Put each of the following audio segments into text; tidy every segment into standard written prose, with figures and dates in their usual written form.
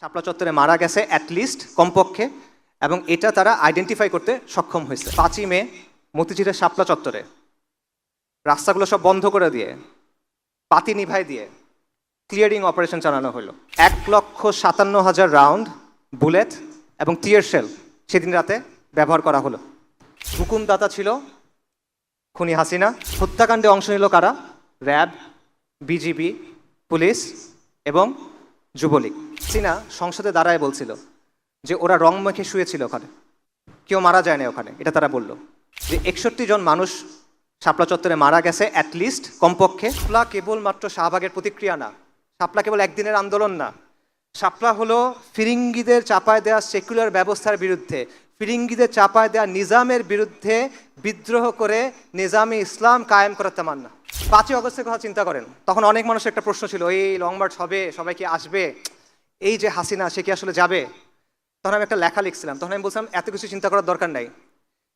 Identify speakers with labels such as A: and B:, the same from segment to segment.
A: শাপলা চত্বরে মারা গেছে অ্যাটলিস্ট কমপক্ষে, এবং এটা তারা আইডেন্টিফাই করতে সক্ষম হয়েছে। 5ই মে মতিঝিলের শাপলা চত্বরে রাস্তাগুলো সব বন্ধ করে দিয়ে, পাতি নিভাই দিয়ে ক্লিয়ারিং অপারেশন চালানো হলো। 1,57,000 রাউন্ড বুলেট এবং টিয়ার শেল সেদিন রাতে ব্যবহার করা হলো। হুকুমদাতা ছিল খুনি হাসিনা। হত্যাকাণ্ডে অংশ নিল কারা? র্যাব, বিজিবি, পুলিশ এবং যুবলীগ। হাসিনা সংসদে দাঁড়ায় বলছিল যে ওরা রং মেখে শুয়েছিল ওখানে, কেউ মারা যায় না ওখানে। এটা তারা বলল যে 61 জন মানুষ শাপলা চত্বরে মারা গেছে অ্যাটলিস্ট কমপক্ষে। শাপলা কেবলমাত্র শাহবাগের প্রতিক্রিয়া না, শাপলা কেবল একদিনের আন্দোলন না, শাপলা হলো ফিরিঙ্গিদের চাপায় দেওয়া সেকুলার ব্যবস্থার বিরুদ্ধে, ফিরিঙ্গিদের চাপায় দেওয়া নিজামের বিরুদ্ধে বিদ্রোহ করে নিজামে ইসলাম কায়েম করার তামান্না। 5ই অগস্টের কথা চিন্তা করেন, তখন অনেক মানুষের একটা প্রশ্ন ছিল, এই লং মার্চ হবে, সবাই কি আসবে, এই যে হাসিনা সে কি আসলে যাবে? তখন আমি একটা লেখা লিখছিলাম, তখন আমি বলছিলাম এত কিছু চিন্তা করার দরকার নাই।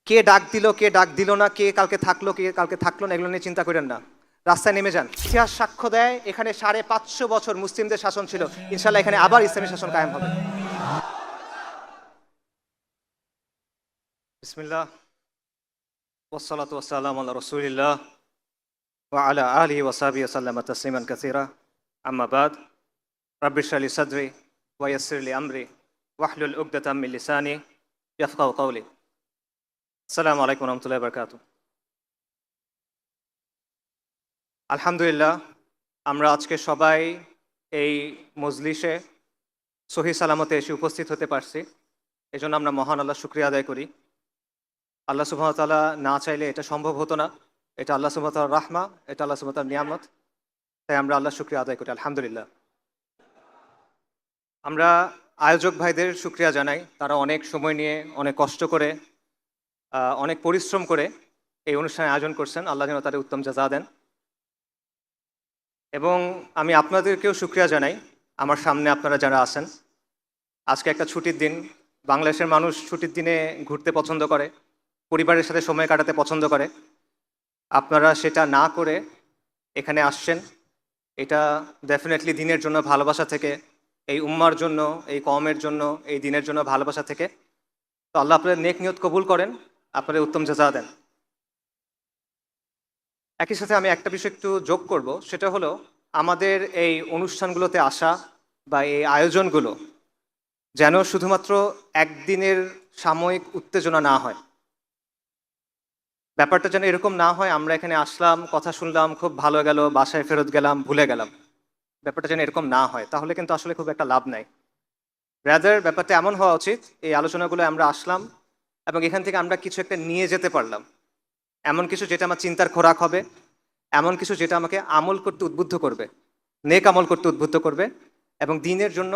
A: কে ডাক দিল, কে ডাক দিল না, কে কালকে থাকলো, কে কালকে থাকলো না, এগুলো নিয়ে চিন্তা করেন না, রাস্তায় নেমে যান। ইতিহাস সাক্ষ্য দেয় এখানে 550 বছর মুসলিমদের শাসন ছিল, ইনশাল্লাহ এখানে আবার ইসলামী শাসন কায়েম হবে। বিসমিল্লাহ ওয়াসসালাতু ওয়াসসালামু আলা রাসূলিল্লাহ ওয়া আলা আলিহি ওয়া সাহবিহি ওয়া সাল্লামা তাসলিমান কাসীরা, আম্মা বাদ। রাব্বি ইশরাহ লি সাদরি ওয়া ইয়াসসির লি আমরি ওয়াহলুল উকদাতাম মিন লিসানি ইয়াফকাহু কওলি। আসসালামু আলাইকুম ওয়া রাহমাতুল্লাহি ওয়া বারাকাতুহু। আলহামদুলিল্লাহ, আমরা আজকে সবাই এই মজলিসে সহি সালামতে এসে উপস্থিত হতে পারছি, এজন্য আমরা মহান আল্লাহ শুকরিয়া আদায় করি। আল্লাহ সুবহানাহু ওয়া তাআলা না চাইলে এটা সম্ভব হতো না, এটা আল্লাহ সুবহানাহু ওয়া তাআলার রাহমা, এটা আল্লাহ সুবহানাহু ওয়া তাআলার নিয়ামত, তাই আমরা আল্লাহ শুকরিয়া আদায় করি আলহামদুলিল্লাহ। আমরা আয়োজক ভাইদের শুকরিয়া জানাই, তারা অনেক সময় নিয়ে, অনেক কষ্ট করে, অনেক পরিশ্রম করে এই অনুষ্ঠানের আয়োজন করছেন, আল্লাহ যেন তাদের উত্তম জাযা দেন। এবং আমি আপনাদেরকেও শুকরিয়া জানাই, আমার সামনে আপনারা যারা আছেন। আজকে একটা ছুটির দিন, বাংলাদেশের মানুষ ছুটির দিনে ঘুরতে পছন্দ করে, পরিবারের সাথে সময় কাটাতে পছন্দ করে। আপনারা সেটা না করে এখানে আসছেন, এটা ডেফিনেটলি দিনের জন্য ভালোবাসা থেকে, এই উম্মার জন্য, এই কওমের জন্য, এই দিনের জন্য ভালোবাসা থেকে। তো আল্লাহ আপনাদের নেক নিয়ত কবুল করেন, আপনাদের উত্তম জাযা দেন। একই সাথে আমি একটা বিষয় একটু যোগ করব, সেটা হলো আমাদের এই অনুষ্ঠানগুলোতে আসা বা এই আয়োজনগুলো যেন শুধুমাত্র একদিনের সাময়িক উত্তেজনা না হয়। ব্যাপারটা যেন এরকম না হয় আমরা এখানে আসলাম, কথা শুনলাম, খুব ভালো গেল, বাসায় ফেরত গেলাম, ভুলে গেলাম। ব্যাপারটা যেন এরকম না হয়, তাহলে কিন্তু আসলে খুব একটা লাভ নাই। রাদার ব্যাপারটা এমন হওয়া উচিত, এই আলোচনাগুলো আমরা আসলাম এবং এখান থেকে আমরা কিছু একটা নিয়ে যেতে পারলাম, এমন কিছু যেটা আমার চিন্তার খোরাক হবে, এমন কিছু যেটা আমাকে আমল করতে উদ্বুদ্ধ করবে, নেক আমল করতে উদ্বুদ্ধ করবে এবং দিনের জন্য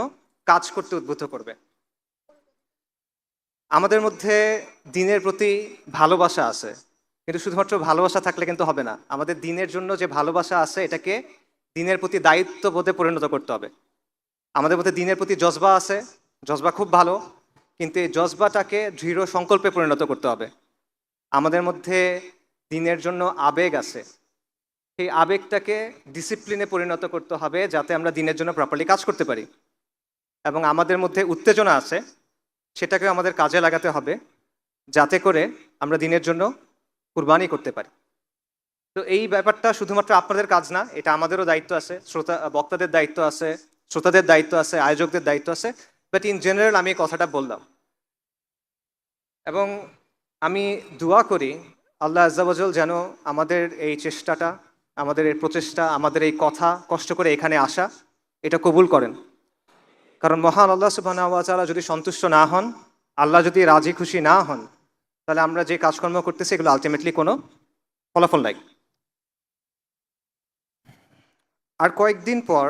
A: কাজ করতে উদ্বুদ্ধ করবে। আমাদের মধ্যে দিনের প্রতি ভালোবাসা আছে, কিন্তু শুধুমাত্র ভালোবাসা থাকলে কিন্তু হবে না। আমাদের দিনের জন্য যে ভালোবাসা আছে এটাকে দিনের প্রতি দায়িত্ববোধে পরিণত করতে হবে। আমাদের মধ্যে দিনের প্রতি জজবা আছে, জজবা খুব ভালো, কিন্তু এই জজবাটাকে দৃঢ় সংকল্পে পরিণত করতে হবে। আমাদের মধ্যে দিনের জন্য আবেগ আছে, সেই আবেগটাকে ডিসিপ্লিনে পরিণত করতে হবে যাতে আমরা দিনের জন্য প্রপারলি কাজ করতে পারি। এবং আমাদের মধ্যে উত্তেজনা আছে, সেটাকে আমাদের কাজে লাগাতে হবে যাতে করে আমরা দিনের জন্য কুরবানি করতে পারি। তো এই ব্যাপারটা শুধুমাত্র আপনাদের কাজ না, এটা আমাদেরও দায়িত্ব আছে, বক্তাদের দায়িত্ব আছে, শ্রোতাদের দায়িত্ব আছে, আয়োজকদের দায়িত্ব আছে। বাট ইন জেনারেল আমি এই কথাটা বললাম এবং আমি দোয়া করি আল্লাহ আজ্জা ওয়াজাল যেন আমাদের এই চেষ্টাটা, আমাদের এই প্রচেষ্টা, আমাদের এই কথা, কষ্ট করে এখানে আসা, এটা কবুল করেন। কারণ মহান আল্লাহ সুবহানাহু ওয়া তাআলা যদি সন্তুষ্ট না হন, আল্লাহ যদি রাজি খুশি না হন, তাহলে আমরা যে কাজকর্ম করতেছি এগুলো আলটিমেটলি কোনো ফলাফল নাই। আর কয়েকদিন পর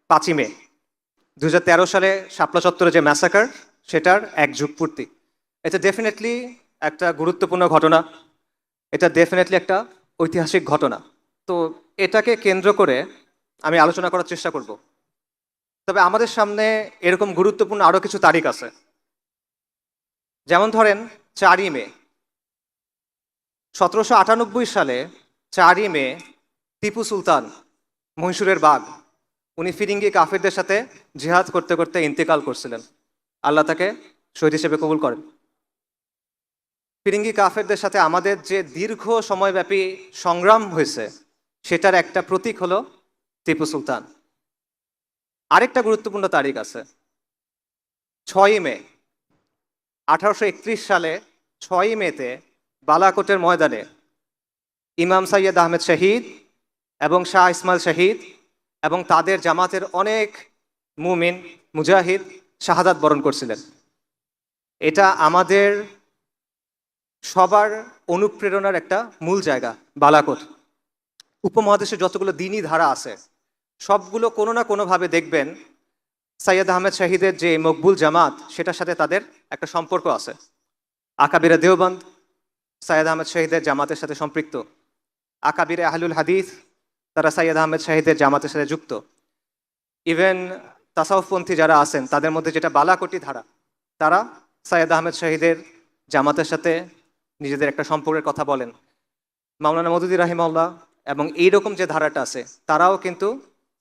A: 5ই মে 2013 সালে শাপলা চত্বরে যে ম্যাসাকার, সেটার 1 যুগ পূর্তি। এটা ডেফিনেটলি একটা গুরুত্বপূর্ণ ঘটনা, এটা ডেফিনেটলি একটা ঐতিহাসিক ঘটনা। তো এটাকে কেন্দ্র করে আমি আলোচনা করার চেষ্টা করব। তবে আমাদের সামনে এরকম গুরুত্বপূর্ণ আরও কিছু তারিখ আছে, যেমন ধরেন 4ই মে 1798 সালে। 4ই মে টিপু সুলতান, মহীশূরের বাঘ, উনি ফিরিঙ্গি কাফিরদের সাথে জিহাদ করতে করতে ইন্তেকাল করছিলেন। আল্লাহ তাকে শহীদ হিসেবে কবুল করেন। ফিরিঙ্গি কাফেরদের সাথে আমাদের যে দীর্ঘ সময়ব্যাপী সংগ্রাম হয়েছে, সেটার একটা প্রতীক হলো টিপু সুলতান। আরেকটা গুরুত্বপূর্ণ তারিখ আছে, 6ই মে। 1831 সালে 6ই মেতে বালাকোটের ময়দানে ইমাম সৈয়দ আহমেদ শহীদ এবং শাহ ইসমাইল শহীদ এবং তাদের জামাতের অনেক মুমিন মুজাহিদ শাহাদাত বরণ করছিলেন। এটা আমাদের সবার অনুপ্রেরণার একটা মূল জায়গা। বালাকোট উপমহাদেশে যতগুলো দিনী ধারা আছে, সবগুলো কোনো না কোনোভাবে দেখবেন সৈয়দ আহমেদ শহীদের যে মকবুল জামাত, সেটার সাথে তাদের একটা সম্পর্ক আছে। আকাবিরে দেওবন্দ সৈয়দ আহমেদ শহীদের জামাতের সাথে সম্পৃক্ত। আকাবিরে আহলুল হাদিস তারা সৈয়দ আহমেদ শহীদের জামাতের সাথে যুক্ত। ইভেন তাসাউফপন্থী যারা আছেন, তাদের মধ্যে যেটা বালাকোটি ধারা, তারা সৈয়দ আহমেদ শহীদের জামাতের সাথে নিজেদের একটা সম্পর্কের কথা বলেন। মাওলানা মওদুদী রাহিমাহুল্লাহ এবং এইরকম যে ধারাটা আছে, তারাও কিন্তু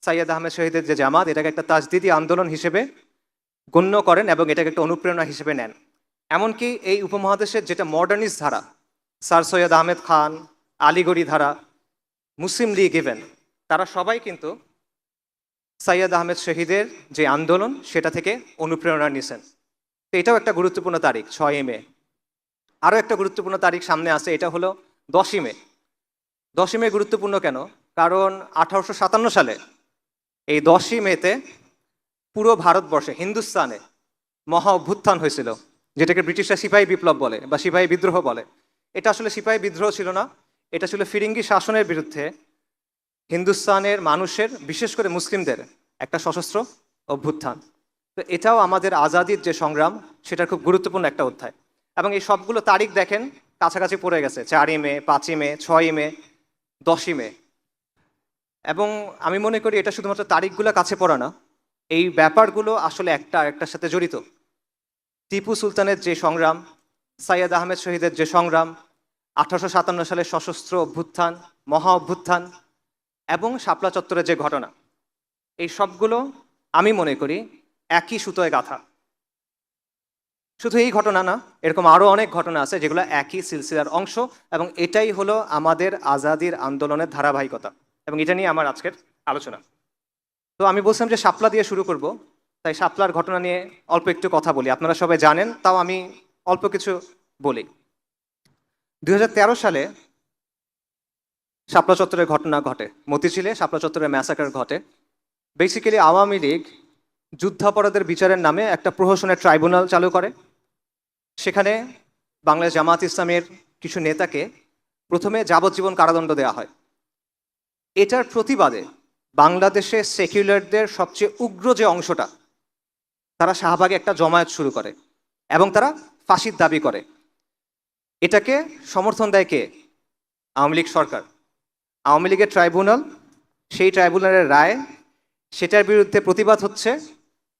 A: সৈয়দ আহমেদ শহীদের যে জামাত, এটাকে একটা তাজদিদি আন্দোলন হিসেবে গণ্য করেন এবং এটাকে একটা অনুপ্রেরণা হিসেবে নেন। এমনকি এই উপমহাদেশের যেটা মডার্নিস্ট ধারা, স্যার সৈয়দ আহমেদ খান, আলিগড়ি ধারা, মুসলিম লীগ ইভেন, তারা সবাই কিন্তু সৈয়দ আহমেদ শহীদের যে আন্দোলন, সেটা থেকে অনুপ্রেরণা নিয়েছেন। তো এটাও একটা গুরুত্বপূর্ণ তারিখ, 6ই মে। আরও একটা গুরুত্বপূর্ণ তারিখ সামনে আছে, এটা হলো 10ই মে। 10ই মে গুরুত্বপূর্ণ কেন? কারণ 1857 সালে এই 10ই মেতে পুরো ভারতবর্ষে, হিন্দুস্তানে মহা অভ্যুত্থান হয়েছিল, যেটাকে ব্রিটিশরা সিপাহী বিপ্লব বলে বা সিপাহী বিদ্রোহ বলে। এটা আসলে সিপাহী বিদ্রোহ ছিল না, এটা ছিল ফিরিঙ্গি শাসনের বিরুদ্ধে হিন্দুস্তানের মানুষের, বিশেষ করে মুসলিমদের একটা সশস্ত্র অভ্যুত্থান। তো এটাও আমাদের আজাদির যে সংগ্রাম, সেটার খুব গুরুত্বপূর্ণ একটা অধ্যায়। এবং এই সবগুলো তারিখ দেখেন কাছাকাছি পড়ে গেছে, 4ই মে, 5ই মে, 6ই মে, 10ই মে। এবং আমি মনে করি এটা শুধুমাত্র তারিখগুলো কাছে পড়া না, এই ব্যাপারগুলো আসলে একটা আরেকটার সাথে জড়িত। টিপু সুলতানের যে সংগ্রাম, সৈয়দ আহমেদ শহীদের যে সংগ্রাম, 1857 সালের সশস্ত্র অভ্যুত্থান, মহা অভ্যুত্থান এবং শাপলা চত্বরের যে ঘটনা, এই সবগুলো আমি মনে করি একই সুতোয় গাঁথা। শুধু এই ঘটনা না, এরকম আরও অনেক ঘটনা আছে যেগুলো একই সিলসিলার অংশ, এবং এটাই হলো আমাদের আজাদির আন্দোলনের ধারাবাহিকতা, এবং এটা নিয়ে আমার আজকের আলোচনা। তো আমি বলছিলাম যে শাপলা দিয়ে শুরু করব, তাই শাপলার ঘটনা নিয়ে অল্প একটু কথা বলি। আপনারা সবাই জানেন, তাও আমি অল্প কিছু বলি। 2013 সালে শাপলা চত্বরের ঘটনা ঘটে, মতিঝিলে শাপলা চত্বরের ম্যাসাকার ঘটে। বেসিক্যালি আওয়ামী লীগ যুদ্ধাপরাধের বিচারের নামে একটা প্রহসনের ট্রাইব্যুনাল চালু করে। সেখানে বাংলাদেশ জামাত ইসলামের কিছু নেতাকে প্রথমে যাবজ্জীবন কারাদণ্ড দেওয়া হয়। এটার প্রতিবাদে বাংলাদেশে সেকুলারদের সবচেয়ে উগ্র যে অংশটা, তারা শাহবাগে একটা জমায়েত শুরু করে এবং তারা ফাঁসির দাবি করে। এটাকে সমর্থন দেয় কে? আওয়ামী লীগ সরকার। আওয়ামী লীগের ট্রাইব্যুনাল, সেই ট্রাইব্যুনালের রায়, সেটার বিরুদ্ধে প্রতিবাদ হচ্ছে,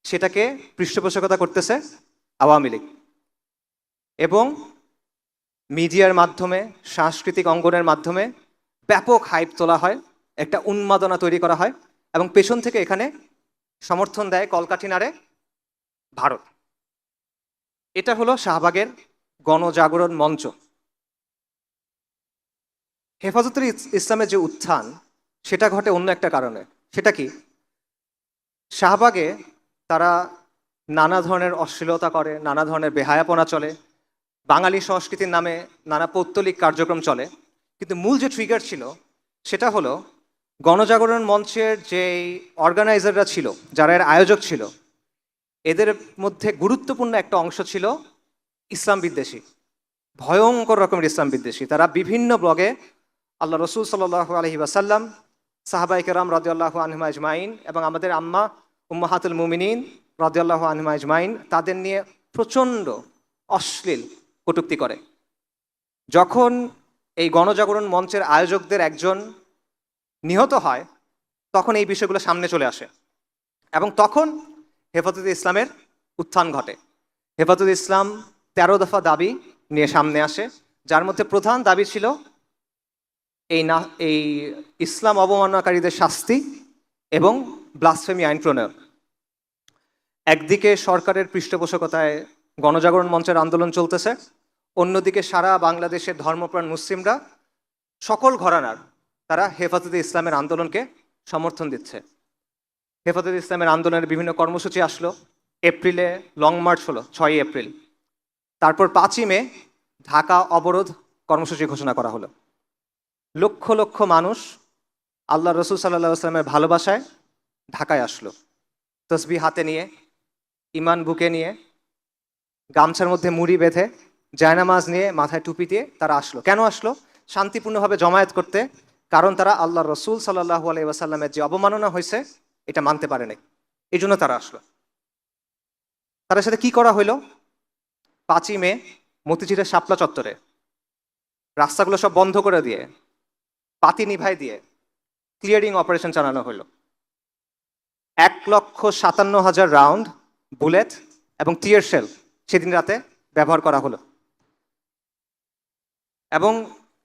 A: সেটাকে পৃষ্ঠপোষকতা করতেছে আওয়ামী লীগ। এবং মিডিয়ার মাধ্যমে, সাংস্কৃতিক অঙ্গনের মাধ্যমে ব্যাপক হাইপ তোলা হয়, একটা উন্মাদনা তৈরি করা হয়, এবং পেছন থেকে এখানে সমর্থন দেয় কলকাঠি নাড়ে ভারত। এটা হলো শাহবাগের গণজাগরণ মঞ্চ। হেফাজতুল ইসলামের যে উত্থান, সেটা ঘটে অন্য একটা কারণে। সেটা কি? শাহবাগে তারা নানা ধরনের অশ্লীলতা করে, নানা ধরনের বেহায়াপনা চলে, বাঙালি সংস্কৃতির নামে নানা পৌত্তলিক কার্যক্রম চলে। কিন্তু মূল যে ট্রিগার ছিল, সেটা হলো গণজাগরণ মঞ্চের যে অর্গানাইজাররা ছিল, যারা এর আয়োজক ছিল, এদের মধ্যে গুরুত্বপূর্ণ একটা অংশ ছিল ইসলাম বিদ্বেষী, ভয়ঙ্কর রকমের ইসলাম বিদ্বেষী। তারা বিভিন্ন ব্লগে আল্লাহ রসুল সাল্লাল্লাহু আলাইহি ওয়াসাল্লাম, সাহাবায়ে কেরাম রাদিয়াল্লাহু আনহুম আজমাইন এবং আমাদের আম্মা উম্মাহাতুল মুমিনিন রাদিয়াল্লাহু আনহুম আজমাইন, তাদের নিয়ে প্রচণ্ড অশ্লীল কটূক্তি করে। যখন এই গণজাগরণ মঞ্চের আয়োজকদের একজন নিহত হয়, তখন এই বিষয়গুলো সামনে চলে আসে এবং তখন হেফাজতে ইসলামের উত্থান ঘটে। হেফাজতে ইসলাম 13 দফা দাবি নিয়ে সামনে আসে, যার মধ্যে প্রধান দাবি ছিল এই ইসলাম অবমাননাকারীদের শাস্তি এবং ব্লাসফেমি আইন প্রণয়ন। একদিকে সরকারের পৃষ্ঠপোষকতায় গণজাগরণ মঞ্চের আন্দোলন চলতেছে, অন্যদিকে সারা বাংলাদেশের ধর্মপ্রাণ মুসলিমরা সকল ঘরানার তারা হেফাজতে ইসলামের আন্দোলনকে সমর্থন দিচ্ছে। হেফাজতে ইসলামের আন্দোলনের বিভিন্ন কর্মসূচি আসলো। এপ্রিলে লং মার্চ হলো 6 এপ্রিল। তারপর 5 মে ঢাকা অবরোধ কর্মসূচি ঘোষণা করা হলো। লক্ষ লক্ষ মানুষ আল্লাহ রসুল সাল্লাল্লাহু আলাইহি ওয়াসাল্লামের ভালোবাসায় ঢাকায় আসলো, তসবিহ হাতে নিয়ে, ইমান বুকে নিয়ে, গামছার মধ্যে মুড়ি বেঁধে, জায়নামাজ নিয়ে, মাথায় টুপি দিয়ে তারা আসলো। কেন আসলো? শান্তিপূর্ণভাবে জমায়েত করতে। কারণ তারা আল্লাহ রসুল সাল্লাল্লাহু আলাইহি ওয়াসাল্লামের যে অবমাননা হয়েছে এটা মানতে পারে নাই, এই জন্য তারা আসলো। তাদের সাথে কি করা হইলো? 5 মে মতিঝিলের শাপলা চত্বরে রাস্তাগুলো সব বন্ধ করে দিয়ে, পাতি নিভাই দিয়ে ক্লিয়ারিং অপারেশন চালানো হলো। 1,57,000 রাউন্ড বুলেট এবং টিয়ার শেল সেদিন রাতে ব্যবহার করা হলো এবং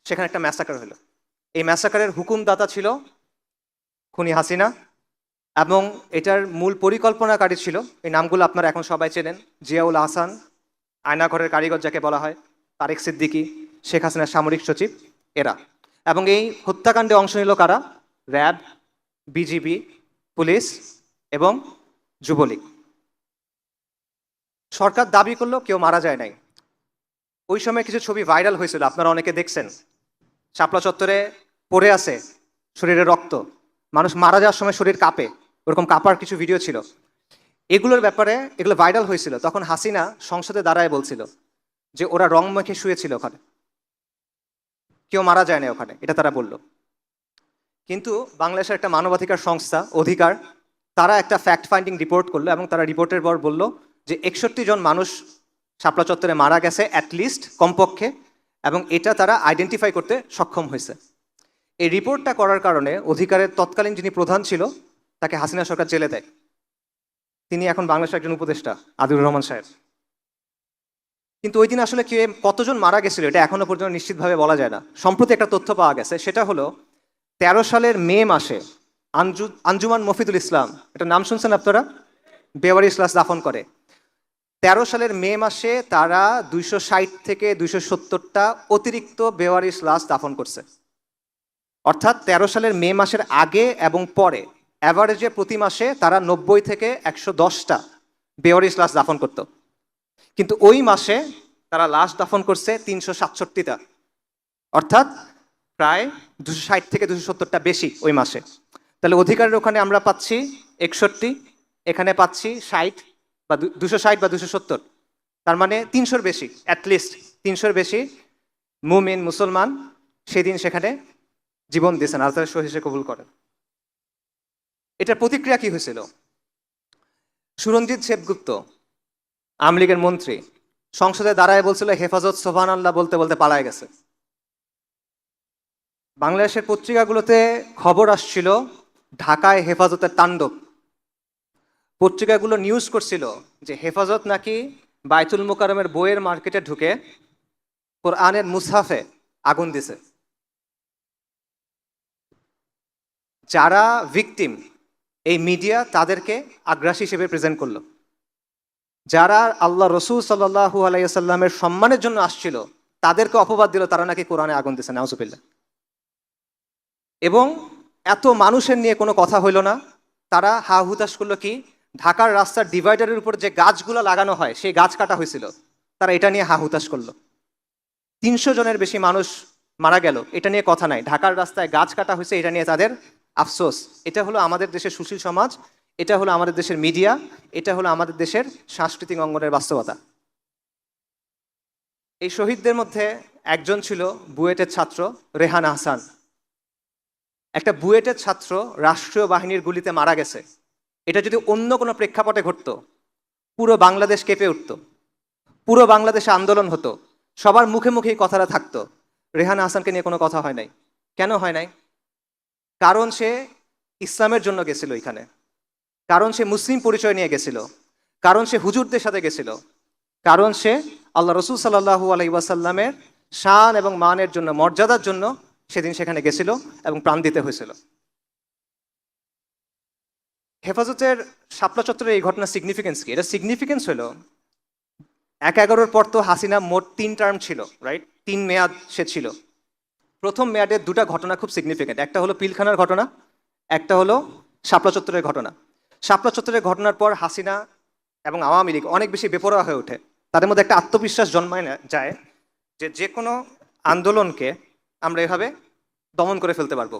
A: সেখানে একটা ম্যাসাকার হলো। এই ম্যাসাকারের হুকুমদাতা ছিল খুনি হাসিনা এবং এটার মূল পরিকল্পনাকারী ছিল, এই নামগুলো আপনারা এখন সবাই চেনেন, জিয়াউল আহসান, আয়নাঘরের কারিগর যাকে বলা হয়, তারেক সিদ্দিকী, শেখ হাসিনার সামরিক সচিব, এরা। এবং এই হত্যাকাণ্ডে অংশ নিল কারা? র্যাব, বিজিবি, পুলিশ এবং যুবলীগ। সরকার দাবি করলো কেউ মারা যায় নাই। ওই সময় কিছু ছবি ভাইরাল হয়েছিল, আপনারা অনেকে দেখছেন। শাপলা চত্বরে পড়ে আছে শরীরে রক্ত, মানুষ মারা যাওয়ার সময় শরীর কাঁপে, ওরকম কাঁপার কিছু ভিডিও ছিল। এগুলোর ব্যাপারে এগুলো ভাইরাল হয়েছিল। তখন হাসিনা সংসদে দাঁড়ায় বলছিল যে ওরা রং মেখে শুয়েছিল ওখানে, কেউ মারা যায় না ওখানে, এটা তারা বলল। কিন্তু বাংলাদেশের একটা মানবাধিকার সংস্থা অধিকার, তারা একটা ফ্যাক্ট ফাইন্ডিং রিপোর্ট করলো এবং তারা রিপোর্টের পর বলল যে 61 জন মানুষ শাপলা চত্বরে মারা গেছে অ্যাটলিস্ট, কমপক্ষে, এবং এটা তারা আইডেন্টিফাই করতে সক্ষম হয়েছে। এই রিপোর্টটা করার কারণে অধিকারের তৎকালীন যিনি প্রধান ছিল তাকে হাসিনা সরকার জেলে দেয়। তিনি এখন বাংলাদেশের একজন উপদেষ্টা, আদিলুর রহমান সাহেব। কিন্তু ওই দিন আসলে কতজন মারা গেছিল এটা এখনো পর্যন্ত নিশ্চিতভাবে বলা যায় না। সম্প্রতি একটা তথ্য পাওয়া গেছে, সেটা হলো 13 সালের মে মাসে আঞ্জুমান মফিদুল ইসলাম, এটা নাম শুনছেন আপনারা, বেওয়ারিশ লাশ দাফন করে। 13 সালের মে মাসে তারা 260 থেকে 270টা অতিরিক্ত বেওয়ারিশ লাশ দাফন করছে। অর্থাৎ 13 সালের মে মাসের আগে এবং পরে অ্যাভারেজে প্রতি মাসে তারা 90 থেকে 110টা বেওয়ারিশ লাশ দাফন করত। কিন্তু ওই মাসে তারা লাশ দাফন করছে 367টা, অর্থাৎ প্রায় 260 থেকে 270টা বেশি ওই মাসে। তাহলে অধিকারের ওখানে আমরা পাচ্ছি 61, এখানে পাচ্ছি 60 বা 260 বা 270, তার মানে 300-র বেশি, অ্যাটলিস্ট 300-র বেশি মুমিন মুসলমান সেদিন সেখানে জীবন দিয়েছেন, আল্লাহ তাআলা শহীদ হিসেবে কবুল করেন। এটার প্রতিক্রিয়া কি হয়েছিল? সুরঞ্জিত সেনগুপ্ত, আওয়ামী লীগের মন্ত্রী, সংসদে দাঁড়ায় বলছিল হেফাজত সুবহানাল্লাহ বলতে বলতে পালায় গেছে। বাংলাদেশের পত্রিকাগুলোতে খবর আসছিল ঢাকায় হেফাজতের তাণ্ডব। পত্রিকাগুলো নিউজ করছিল যে হেফাজত নাকি বায়তুল মুকাররমের বইয়ের মার্কেটে ঢুকে কোরআনের মুসহাফে আগুন দিছে। যারা ভিকটিম, এই মিডিয়া তাদেরকে আগ্রাসী হিসেবে প্রেজেন্ট করলো। যারা আল্লাহ রসুল সাল্লাল্লাহু আলাইহি ওয়াসাল্লামের সম্মানের জন্য আসছিল তাদেরকে অপবাদ দিল তারা নাকি কোরআনে আগুন দিছে, নাউজুবিল্লাহ। এবং এত মানুষের নিয়ে কোনো কথা হইল না, তারা হা হুতাশ করলো কি, ঢাকার রাস্তার ডিভাইডারের উপর যে গাছগুলো লাগানো হয় সেই গাছ কাটা হয়েছিল, তারা এটা নিয়ে হা হুতাশ করলো। 300 জনের বেশি মানুষ মারা গেল, এটা নিয়ে কথা নাই। ঢাকার রাস্তায় গাছ কাটা হয়েছে, এটা নিয়ে তাদের আফসোস। এটা হলো আমাদের দেশের সুশীল সমাজ, এটা হলো আমাদের দেশের মিডিয়া, এটা হলো আমাদের দেশের সাংস্কৃতিক অঙ্গনের বাস্তবতা। এই শহীদদের মধ্যে একজন ছিল বুয়েটের ছাত্র রেহান আহসান। একটা বুয়েটের ছাত্র রাষ্ট্রীয় বাহিনীর গুলিতে মারা গেছে, এটা যদি অন্য কোনো প্রেক্ষাপটে ঘটতো পুরো বাংলাদেশ কেঁপে উঠত, পুরো বাংলাদেশে আন্দোলন হতো, সবার মুখে মুখেই কথাটা থাকতো। রেহান আহসানকে নিয়ে কোনো কথা হয় নাই। কেন হয় নাই? কারণ সে ইসলামের জন্য গেছিল এখানে, কারণ সে মুসলিম পরিচয় নিয়ে গেছিল, কারণ সে হুজুরদের সাথে গেছিল, কারণ সে আল্লাহ রসুল সাল্লাল্লাহু আলাইহি ওয়াসাল্লামের শান এবং মানের জন্য, মর্যাদার জন্য সেদিন সেখানে গেছিল এবং প্রাণ দিতে হয়েছিল। হেফাজতের শাপলা চত্বরের এই ঘটনার সিগনিফিকেন্স কি? এটা সিগনিফিকেন্স হলো ১/১১ পর তো হাসিনা মোট ৩ টার্ম ছিল, রাইট? ৩ মেয়াদ সে ছিল। প্রথম মেয়াদের দুটা ঘটনা খুব সিগনিফিকেন্ট, একটা হলো পিলখানার ঘটনা, একটা হলো শাপলা চত্বরের ঘটনা। শাপলা চত্বরের ঘটনার পর হাসিনা এবং আওয়ামী লীগ অনেক বেশি বেপরোয়া হয়ে ওঠে। তাদের মধ্যে একটা আত্মবিশ্বাস জন্মায় না যায় যে যে কোনো আন্দোলনকে আমরা এভাবে দমন করে ফেলতে পারবো,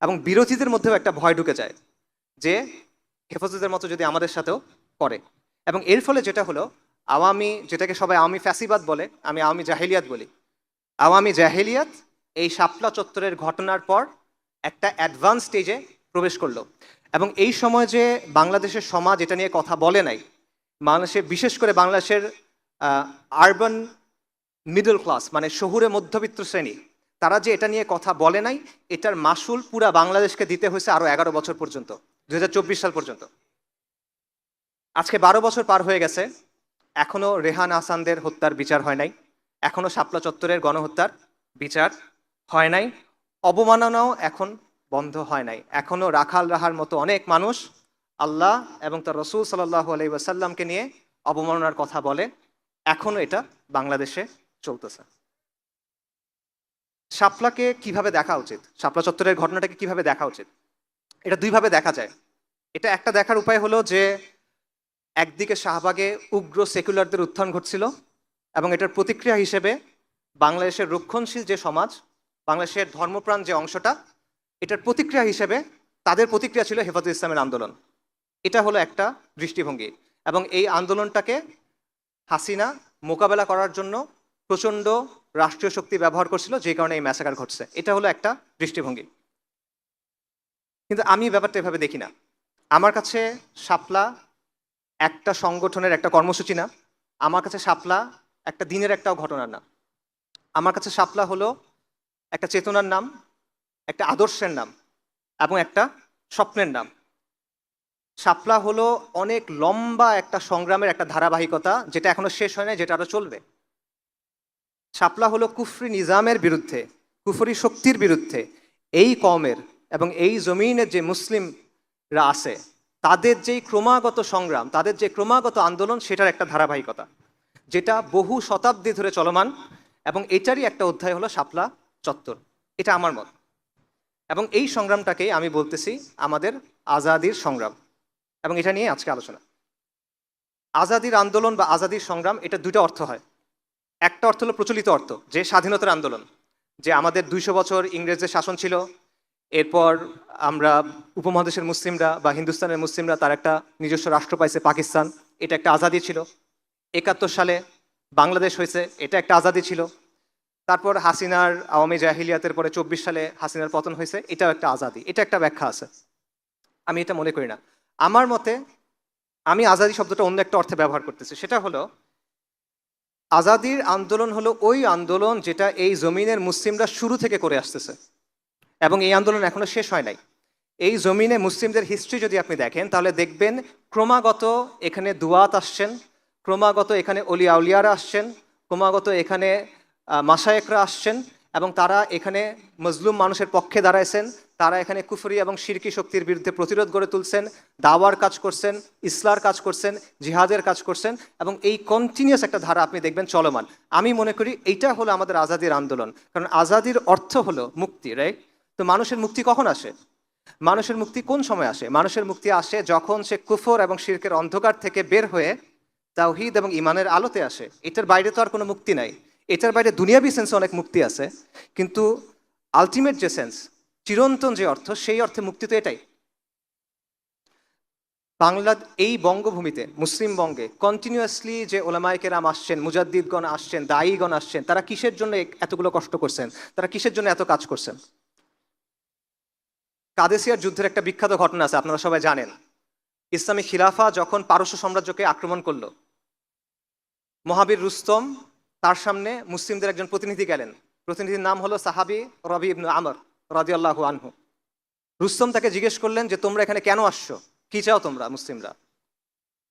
A: এবং বিরোধীদের মধ্যেও একটা ভয় ঢুকে যায় যে হেফাজতের মতো যদি আমাদের সাথেও করে। এবং এর ফলে যেটা হলো, আওয়ামী, যেটাকে সবাই আওয়ামী ফ্যাসিবাদ বলে, আমি আওয়ামী জাহেলিয়াত বলি, আওয়ামী জাহেলিয়াত এই শাপলা চত্বরের ঘটনার পর একটা অ্যাডভান্স স্টেজে প্রবেশ করলো। এবং এই সময় যে বাংলাদেশের সমাজ এটা নিয়ে কথা বলে নাই, বাংলাদেশে বিশেষ করে বাংলাদেশের আরবান মিডল ক্লাস মানে শহুরে মধ্যবিত্ত শ্রেণী, তারা যে এটা নিয়ে কথা বলে নাই, এটার মাসুল পুরা বাংলাদেশকে দিতে হয়েছে আরো ১১ বছর পর্যন্ত, ২০২৪ সাল পর্যন্ত। আজকে ১২ বছর পার হয়ে গেছে, এখনো রেহান আহসানদের হত্যার বিচার হয় নাই, এখনো শাপলা চত্বরের গণহত্যার বিচার হয় নাই, অবমাননাও এখন বন্ধ হয় নাই। এখনো রাখাল রাহার মতো অনেক মানুষ আল্লাহ এবং তার রসুল সাল্লাল্লাহু আলাইহি ওয়াসাল্লামকে নিয়ে অবমাননার কথা বলে, এখনো এটা বাংলাদেশে চলতেছে। শাপলাকে কিভাবে দেখা উচিত, শাপলা চত্বরের ঘটনাটাকে কিভাবে দেখা উচিত? এটা দুইভাবে দেখা যায়। এটা একটা দেখার উপায় হলো যে একদিকে শাহবাগে উগ্র সেকুলারদের উত্থান ঘটছিল, এবং এটার প্রতিক্রিয়া হিসেবে বাংলাদেশের রক্ষণশীল যে সমাজ, বাংলাদেশের ধর্মপ্রাণ যে অংশটা, এটার প্রতিক্রিয়া হিসেবে তাদের প্রতিক্রিয়া ছিল হেফাজত ইসলামের আন্দোলন। এটা হলো একটা দৃষ্টিভঙ্গি, এবং এই আন্দোলনটাকে হাসিনা মোকাবেলা করার জন্য প্রচণ্ড রাষ্ট্রীয় শক্তি ব্যবহার করছিল, যে কারণে এই ম্যাসাকার ঘটছে। এটা হলো একটা দৃষ্টিভঙ্গি। কিন্তু আমি ব্যাপারটা এভাবে দেখি না। আমার কাছে শাপলা একটা সংগঠনের একটা কর্মসূচি না, আমার কাছে শাপলা একটা দিনের একটাও ঘটনা না। আমার কাছে শাপলা হলো একটা চেতনার নাম, একটা আদর্শের নাম, এবং একটা স্বপ্নের নাম। শাপলা হলো অনেক লম্বা একটা সংগ্রামের একটা ধারাবাহিকতা, যেটা এখনো শেষ হয় না, যেটা আরো চলবে। শাপলা হলো কুফরি নিজামের বিরুদ্ধে, কুফরি শক্তির বিরুদ্ধে এই কওমের এবং এই জমিনের যে মুসলিমরা আছে তাদের যেই ক্রমাগত সংগ্রাম, তাদের যে ক্রমাগত আন্দোলন, সেটার একটা ধারাবাহিকতা যেটা বহু শতাব্দী ধরে চলমান, এবং এটারই একটা অধ্যায় হলো শাপলা চত্বর। এটা আমার মত, এবং এই সংগ্রামটাকেই আমি বলতেছি আমাদের আজাদির সংগ্রাম, এবং এটা নিয়ে আজকে আলোচনা। আজাদির আন্দোলন বা আজাদির সংগ্রাম, এটা দুটো অর্থ হয়। একটা অর্থ হলো প্রচলিত অর্থ, যে স্বাধীনতার আন্দোলন, যে আমাদের ২০০ বছর ইংরেজদের শাসন ছিল, এরপর আমরা উপমহাদেশের মুসলিমরা বা হিন্দুস্তানের মুসলিমরা তার একটা নিজস্ব রাষ্ট্র পাইছে পাকিস্তান, এটা একটা আজাদি ছিল। ৭১ সালে বাংলাদেশ হয়েছে, এটা একটা আজাদি ছিল। তারপর হাসিনার আওয়ামী জাহিলিয়াতের পরে ২৪ সালে হাসিনার পতন হয়েছে, এটাও একটা আজাদি। এটা একটা ব্যাখ্যা আছে, আমি এটা মনে করি না। আমার মতে আমি আজাদি শব্দটা অন্য একটা অর্থে ব্যবহার করতেছি, সেটা হলো আজাদির আন্দোলন হলো ওই আন্দোলন যেটা এই জমিনের মুসলিমরা শুরু থেকে করে আসতেছে, এবং এই আন্দোলন এখনো শেষ হয় নাই। এই জমিনে মুসলিমদের হিস্ট্রি যদি আপনি দেখেন, তাহলে দেখবেন ক্রমাগত এখানে দুয়াত আসছেন, ক্রমাগত এখানে অলি আউলিয়ারা আসছেন, ক্রমাগত এখানে মাশায়েখরা আসছেন, এবং তারা এখানে মজলুম মানুষের পক্ষে দাঁড়াইছেন, তারা এখানে কুফরি এবং শিরকি শক্তির বিরুদ্ধে প্রতিরোধ গড়ে তুলছেন, দাওয়ার কাজ করছেন, ইসলার কাজ করছেন, জিহাদের কাজ করছেন, এবং এই কন্টিনিউয়াস একটা ধারা আপনি দেখবেন চলমান। আমি মনে করি এইটা হলো আমাদের আজাদির আন্দোলন, কারণ আজাদির অর্থ হলো মুক্তি, রাইট? তো মানুষের মুক্তি কখন আসে? মানুষের মুক্তি কোন সময় আসে? মানুষের মুক্তি আসে যখন সে কুফর এবং শিরকের অন্ধকার থেকে বের হয়ে তাওহীদ এবং ইমানের আলোতে আসে। এটার বাইরে তো আর কোনো মুক্তি নাই। এটার বাইরে দুনিয়াবি সেন্সে অনেক মুক্তি আছে, কিন্তু আলটিমেট যে সেন্স, চিরন্তন যে অর্থ, সেই অর্থে মুক্তি তো এটাই। বাংলা এই বঙ্গভূমিতে, মুসলিম বঙ্গে কন্টিনিউয়াসলি যে ওলামায়ে কেরাম আসছেন, মুজাদ্দিদগণ আসছেন, দায়ীগণ আসছেন, তারা কিসের জন্য এতগুলো কষ্ট করছেন? তারা কিসের জন্য এত কাজ করছেন? কাদেসিয়ার যুদ্ধের একটা বিখ্যাত ঘটনা আছে, আপনারা সবাই জানেন। ইসলামী খিলাফা যখন পারস্য সাম্রাজ্যকে আক্রমণ করলো, মহাবীর রুস্তম তার সামনে মুসলিমদের একজন প্রতিনিধি গেলেন। প্রতিনিধির নাম হলো সাহাবী রবি ইবনে আমর রাদিয়াল্লাহু আনহু। রুস্তম তাকে জিজ্ঞেস করলেন যে তোমরা এখানে কেন আসছো, কি চাও তোমরা মুসলিমরা?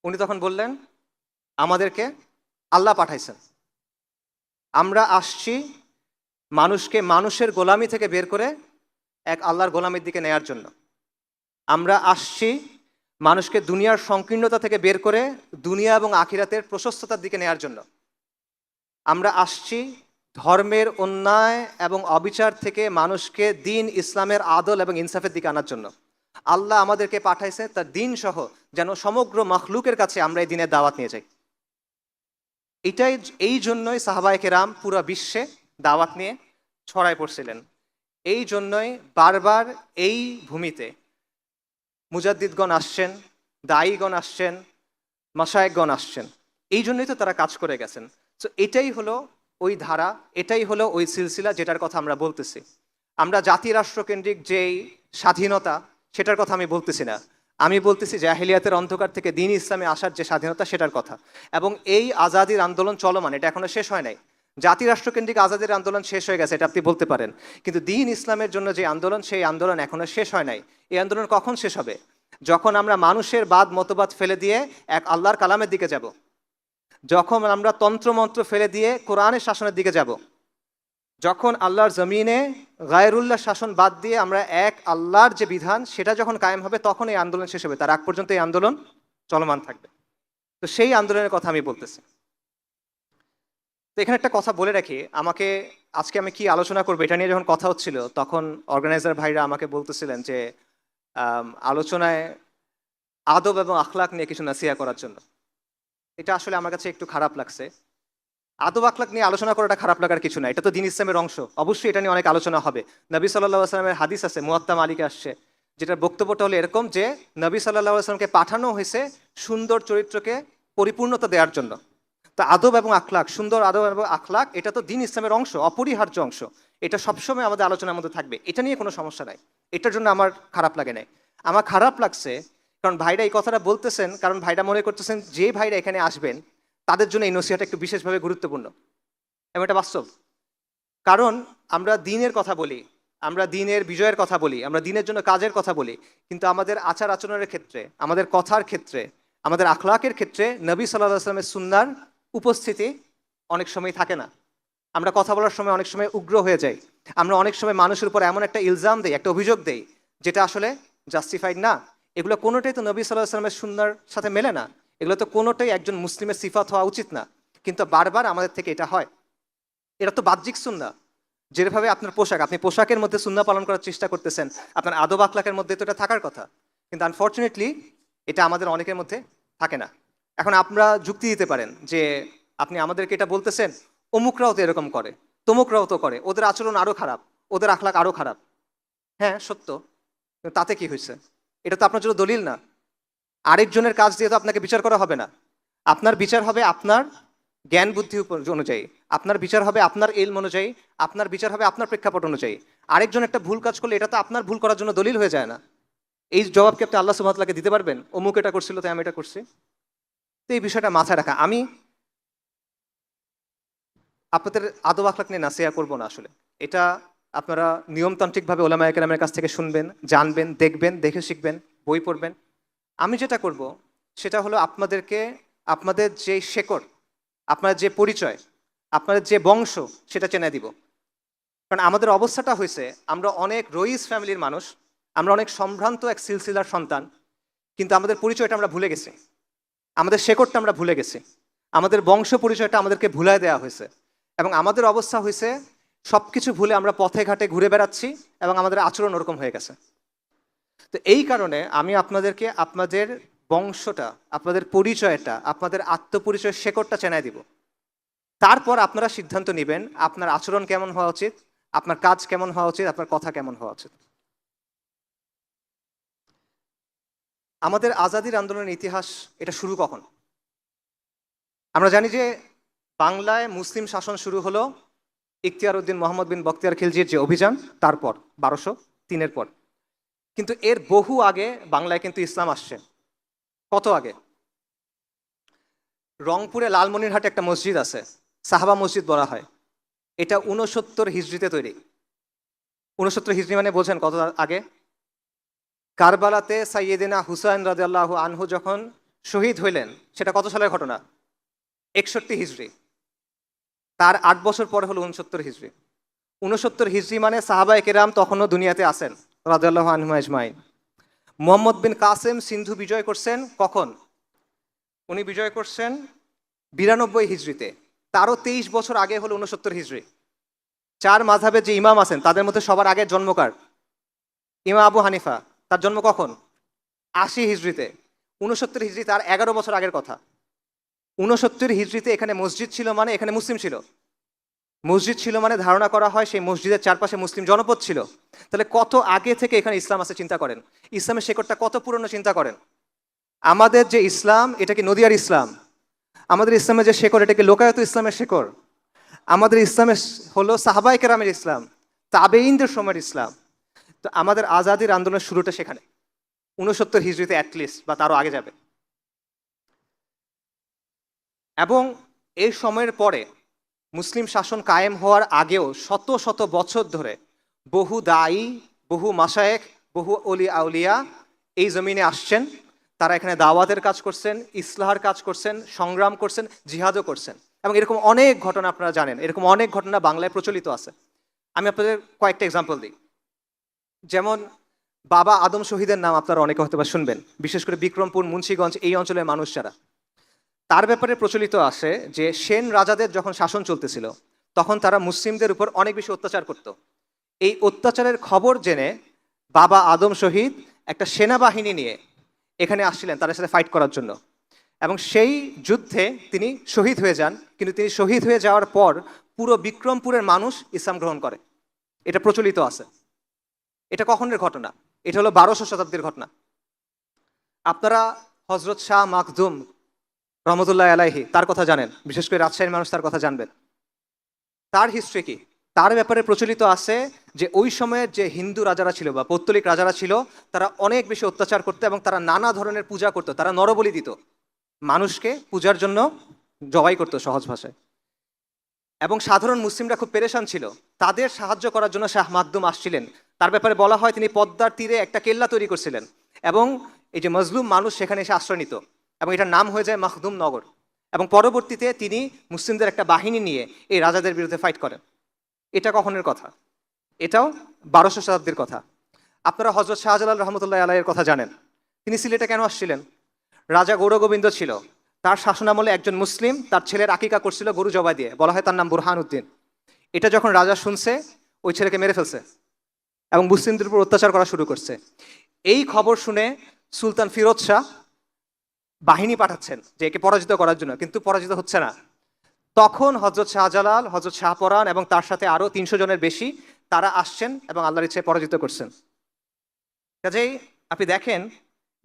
A: উনি তখন বললেন, আমাদেরকে আল্লাহ পাঠাইছেন, আমরা আসছি মানুষকে মানুষের গোলামি থেকে বের করে এক আল্লাহর গোলামির দিকে নেয়ার জন্য। আমরা আসছি মানুষকে দুনিয়ার সংকীর্ণতা থেকে বের করে দুনিয়া এবং আখিরাতের প্রশস্ততার দিকে নেয়ার জন্য। আমরা আসছি ধর্মের অন্যায় এবং অবিচার থেকে মানুষকে দিন ইসলামের আদল এবং ইনসাফের দিকে আনার জন্য। আল্লাহ আমাদেরকে পাঠাইছে তার দিন সহ, যেন সমগ্র মখলুকের কাছে আমরা এই দিনের দাওয়াত নিয়ে যাই। এই জন্যই সাহাবায়ে কেরাম পুরো বিশ্বে দাওয়াত নিয়ে ছড়ায় পড়ছিলেন। এই জন্যই বারবার এই ভূমিতে মুজাদ্দিদগণ আসছেন, দায়ীগণ আসছেন, মাশায়েখগণ আসছেন। এই জন্যই তো তারা কাজ করে গেছেন। তো এটাই হলো ওই ধারা, এটাই হলো ওই সিলসিলা যেটার কথা আমরা বলতেছি। আমরা জাতি রাষ্ট্রকেন্দ্রিক যেই স্বাধীনতা সেটার কথা আমি বলতেছি না, আমি বলতেছি জাহেলিয়াতের অন্ধকার থেকে দিন ইসলামে আসার যে স্বাধীনতা সেটার কথা। এবং এই আজাদির আন্দোলন চলমান, এটা এখনো শেষ হয় নাই। জাতি রাষ্ট্রকেন্দ্রিক আজাদির আন্দোলন শেষ হয়ে গেছে, এটা আপনি বলতে পারেন, কিন্তু দিন ইসলামের জন্য যে আন্দোলন, সেই আন্দোলন এখনো শেষ হয় নাই। এই আন্দোলন কখন শেষ হবে? যখন আমরা মানুষের বাদ মতবাদ ফেলে দিয়ে এক আল্লাহর কালামের দিকে যাব, যখন আমরা তন্ত্রমন্ত্র ফেলে দিয়ে কোরআনের শাসনের দিকে যাব, যখন আল্লাহর জমিনে গায়রুল্লাহ শাসন বাদ দিয়ে আমরা এক আল্লাহর যে বিধান সেটা যখন কায়েম হবে, তখন এই আন্দোলন শেষ হবে। তার আগ পর্যন্ত এই আন্দোলন চলমান থাকবে। তো সেই আন্দোলনের কথা আমি বলতেছি। তো এখানে একটা কথা বলে রাখি, আজকে আমি কি আলোচনা করবো এটা নিয়ে যখন কথা হচ্ছিল, তখন অর্গানাইজার ভাইরা আমাকে বলতেছিলেন যে আলোচনায় আদব এবং আখলাক নিয়ে কিছু নাসিহা করার জন্য। এটা আসলে আমার কাছে একটু খারাপ লাগছে। আদব আখলাক নিয়ে আলোচনা করাটা খারাপ লাগার কিছু না, এটা তো দিন ইসলামের অংশ, অবশ্যই এটা নিয়ে অনেক আলোচনা হবে। নবী সাল্লাল্লাহু আলাইহি ওয়াসাল্লামের হাদিস আছে, মুয়াত্তা মালিকে আসছে, যেটার বক্তব্যটা হলো এরকম যে নবী সাল্লাল্লাহু আলাইহি ওয়াসাল্লামকে পাঠানো হয়েছে সুন্দর চরিত্রকে পরিপূর্ণতা দেওয়ার জন্য। তো আদব এবং আখলাক, সুন্দর আদব এবং আখলাক, এটা তো দিন ইসলামের অংশ, অপরিহার্য অংশ। এটা সবসময় আমাদের আলোচনার মধ্যে থাকবে, এটা নিয়ে কোনো সমস্যা নাই। এটার জন্য আমার খারাপ লাগে নাই। আমার খারাপ লাগছে কারণ ভাইরা এই কথাটা বলতেছেন, কারণ ভাইরা মনে করতেছেন যে ভাইরা এখানে আসবেন তাদের জন্য এই নসিহতটা একটু বিশেষভাবে গুরুত্বপূর্ণ, এবং এটা বাস্তব। কারণ আমরা দ্বীনের কথা বলি, আমরা দ্বীনের বিজয়ের কথা বলি, আমরা দ্বীনের জন্য কাজের কথা বলি, কিন্তু আমাদের আচার আচরণের ক্ষেত্রে, আমাদের কথার ক্ষেত্রে, আমাদের আখলাকের ক্ষেত্রে নবী সাল্লাল্লাহু আলাইহি ওয়াসাল্লামের সুন্নাহর উপস্থিতি অনেক সময় থাকে না। আমরা কথা বলার সময় অনেক সময় উগ্র হয়ে যাই, আমরা অনেক সময় মানুষের উপর এমন একটা ইলজাম দেই, একটা অভিযোগ দেই যেটা আসলে জাস্টিফাইড না। এগুলো কোনোটাই তো নবী সাল্লাল্লাহু আলাইহি ওয়াসাল্লামের সুন্নাহর সাথে মেলে না, এগুলো তো কোনোটাই একজন মুসলিমের সিফাত হওয়া উচিত না, কিন্তু বারবার আমাদের থেকে এটা হয়। এটা তো বাহ্যিক সুন্নাহ, যেভাবে আপনার পোশাক, আপনি পোশাকের মধ্যে সুন্নাহ পালন করার চেষ্টা করতেছেন, আপনার আদব আখলাকের মধ্যে তো এটা থাকার কথা, কিন্তু আনফর্চুনেটলি এটা আমাদের অনেকের মধ্যে থাকে না। এখন আপনারা যুক্তি দিতে পারেন যে আপনি আমাদেরকে এটা বলতেছেন, অমুকরাও তো এরকম করে, তমুকরাও তো করে, ওদের আচরণ আরও খারাপ, ওদের আখলাক আরও খারাপ। হ্যাঁ সত্য, কিন্তু তাতে কি হয়েছে? এটা তো আপনার জন্য দলিল না। আরেকজনের কাজ দিয়ে তো আপনাকে বিচার করা হবে না। আপনার বিচার হবে আপনার জ্ঞান বুদ্ধি অনুযায়ী, আপনার বিচার হবে আপনার ইলম অনুযায়ী, আপনার বিচার হবে আপনার প্রেক্ষাপট অনুযায়ী। আরেকজন একটা ভুল কাজ করলে এটা তো আপনার ভুল করার জন্য দলিল হয়ে যায় না। এই জবাব কি আপনি আল্লাহ সুবহানাহু ওয়া তাআলাকে দিতে পারবেন? অমুক এটা করছিল তাই আমি এটা করছি? তো এই বিষয়টা মাথায় রাখা। আমি আপনাদের আদব আখলাক নিয়ে নাসিহা করবো না আসলে, এটা আপনারা নিয়মতান্ত্রিকভাবে ওলামায়ে কেরামের কাছ থেকে শুনবেন, জানবেন, দেখবেন, দেখে শিখবেন, বই পড়বেন। আমি যেটা করব সেটা হলো আপনাদেরকে আপনাদের যে শেকড়, আপনাদের যে পরিচয়, আপনাদের যে বংশ, সেটা চেনে দিব। কারণ আমাদের অবস্থাটা হয়েছে, আমরা অনেক রইস ফ্যামিলির মানুষ, আমরা অনেক সম্ভ্রান্ত এক সিলসিলার সন্তান, কিন্তু আমাদের পরিচয়টা আমরা ভুলে গেছি, আমাদের শেকড়টা আমরা ভুলে গেছি, আমাদের বংশ পরিচয়টা আমাদেরকে ভুলায় দেওয়া হয়েছে। এবং আমাদের অবস্থা হয়েছে সব কিছু ভুলে আমরা পথে ঘাটে ঘুরে বেড়াচ্ছি এবং আমাদের আচরণ ওরকম হয়ে গেছে। তো এই কারণে আমি আপনাদেরকে আপনাদের বংশটা, আপনাদের পরিচয়টা, আপনাদের আত্মপরিচয়ের শেকড়টা চেনাই দিব। তারপর আপনারা সিদ্ধান্ত নেবেন আপনার আচরণ কেমন হওয়া উচিত, আপনার কাজ কেমন হওয়া উচিত, আপনার কথা কেমন হওয়া উচিত। আমাদের আজাদির আন্দোলনের ইতিহাস, এটা শুরু কখন? আমরা জানি যে বাংলায় মুসলিম শাসন শুরু হলো ইখতিয়ার উদ্দিন মোহাম্মদ বিন বখতিয়ার খিলজির যে অভিযান, তারপর 1203-এর পর। কিন্তু এর বহু আগে বাংলায় কিন্তু ইসলাম আসছে। কত আগে? রংপুরে লালমনিরহাটে একটা মসজিদ আছে, সাহাবা মসজিদ বলা হয়। এটা 69 হিজরিতে তৈরি। 69 হিজরি মানে বোঝেন কত আগে? কারবালাতে সাইয়েদিনা হুসাইন রাদিয়াল্লাহু আনহু যখন শহীদ হইলেন, সেটা কত সালের ঘটনা? 61 হিজরি। তার 8 বছর পরে হলো 69 হিজরি। 69 হিজরি মানে সাহাবায়ে কেরাম তখনও দুনিয়াতে আছেন রাদিয়াল্লাহু আনহুম আজমাইন। মুহাম্মদ বিন কাসেম সিন্ধু বিজয় করছেন কখন? উনি বিজয় করছেন 92 হিজরিতে। তারও 23 বছর আগে হলো 69 হিজরি। চার মাযহাবের যে ইমাম আছেন তাদের মধ্যে সবার আগে জন্মকার ইমাম আবু হানিফা, তার জন্ম কখন? 80 হিজরিতে। 69 হিজরি তার 11 বছর আগের কথা। 69 হিজরিতে এখানে মসজিদ ছিল মানে এখানে মুসলিম ছিল। মসজিদ ছিল মানে ধারণা করা হয় সেই মসজিদের চারপাশে মুসলিম জনপদ ছিল। তাহলে কত আগে থেকে এখানে ইসলাম আছে চিন্তা করেন। ইসলামের শেকড়টা কত পুরনো চিন্তা করেন। আমাদের যে ইসলাম এটা কি নদিয়ার ইসলাম? আমাদের ইসলামের যে শেকড় এটা কি লোকায়ত ইসলামের শেকড়? আমাদের ইসলামের হলো সাহাবায়ে কেরামের ইসলাম, তাবেঈনদের সময়ের ইসলাম। তো আমাদের আজাদির আন্দোলনের শুরুটা সেখানে 69 হিজরিতে অ্যাটলিস্ট, বা তারও আগে যাবে। এবং এই সময়ের পরে মুসলিম শাসন কায়েম হওয়ার আগেও শত শত বছর ধরে বহু দায়ী, বহু মাশায়েখ, বহু অলি আউলিয়া এই জমিনে আসছেন। তারা এখানে দাওয়াতের কাজ করছেন, ইসলাহার কাজ করছেন, সংগ্রাম করছেন, জিহাদও করছেন। এবং এরকম অনেক ঘটনা আপনারা জানেন, এরকম অনেক ঘটনা বাংলায় প্রচলিত আছে। আমি আপনাদের কয়েকটা এক্সাম্পল দিই। যেমন বাবা আদম শহীদের নাম আপনারা অনেকে হয়তো বা শুনবেন, বিশেষ করে বিক্রমপুর, মুন্সিগঞ্জ এই অঞ্চলের মানুষ যারা। তার ব্যাপারে প্রচলিত আছে যে সেন রাজাদের যখন শাসন চলতেছিল তখন তারা মুসলিমদের উপর অনেক বেশি অত্যাচার করত। এই অত্যাচারের খবর জেনে বাবা আদম শহীদ একটা সেনাবাহিনী নিয়ে এখানে আসছিলেন তাদের সাথে ফাইট করার জন্য। এবং সেই যুদ্ধে তিনি শহীদ হয়ে যান। কিন্তু তিনি শহীদ হয়ে যাওয়ার পর পুরো বিক্রমপুরের মানুষ ইসলাম গ্রহণ করে, এটা প্রচলিত আছে। এটা কখনের ঘটনা? এটা হলো 1200 শতাব্দীর ঘটনা। আপনারা হজরত শাহ মাখদুম রহমতুল্লাহ আলাইহি তার কথা জানেন, বিশেষ করে রাজশাহীর মানুষ তার কথা জানবেন। তার হিস্ট্রি কি? তার ব্যাপারে প্রচলিত আছে যে ওই সময়ের যে হিন্দু রাজারা ছিল বা পৌত্তলিক রাজারা ছিল তারা অনেক বেশি অত্যাচার করতো এবং তারা নানা ধরনের পূজা করতো। তারা নরবলি দিত, মানুষকে পূজার জন্য জবাই করতো সহজ ভাষায়। এবং সাধারণ মুসলিমরা খুব পেরেশান ছিল, তাদের সাহায্য করার জন্য শাহ মাকদুম আসছিলেন। তার ব্যাপারে বলা হয় তিনি পদ্মার তীরে একটা কেল্লা তৈরি করছিলেন এবং এই যে মজলুম মানুষ সেখানে এসে আশ্রয় নিত এবং এটার নাম হয়ে যায় মাখদুম নগর। এবং পরবর্তীতে তিনি মুসলিমদের একটা বাহিনী নিয়ে এই রাজাদের বিরুদ্ধে ফাইট করেন। এটা কখনের কথা? এটাও 1200 শতাব্দীর কথা। আপনারা হজরত শাহজালাল রহমতুল্লাহ আলাইয়ের কথা জানেন। তিনি সিলেটে কেন আসছিলেন? রাজা গৌরগোবিন্দ ছিল, তার শাসনামলে একজন মুসলিম তার ছেলের আকিকা করছিল গরু জবাই দিয়ে, বলা হয় তার নাম বুরহান উদ্দিন। এটা যখন রাজা শুনছে ওই ছেলেকে মেরে ফেলছে এবং মুসলিমদের উপর অত্যাচার করা শুরু করছে। এই খবর শুনে সুলতান ফিরোজ শাহ বাহিনী পাঠাচ্ছেন যে একে পরাজিত করার জন্য, কিন্তু পরাজিত হচ্ছে না। তখন হজরত শাহজালাল, হজরত শাহপরান এবং তার সাথে আরো 300 জনের বেশি তারা আসছেন এবং আল্লাহর ইচ্ছায় পরাজিত করছেন। কাজেই আপনি দেখেন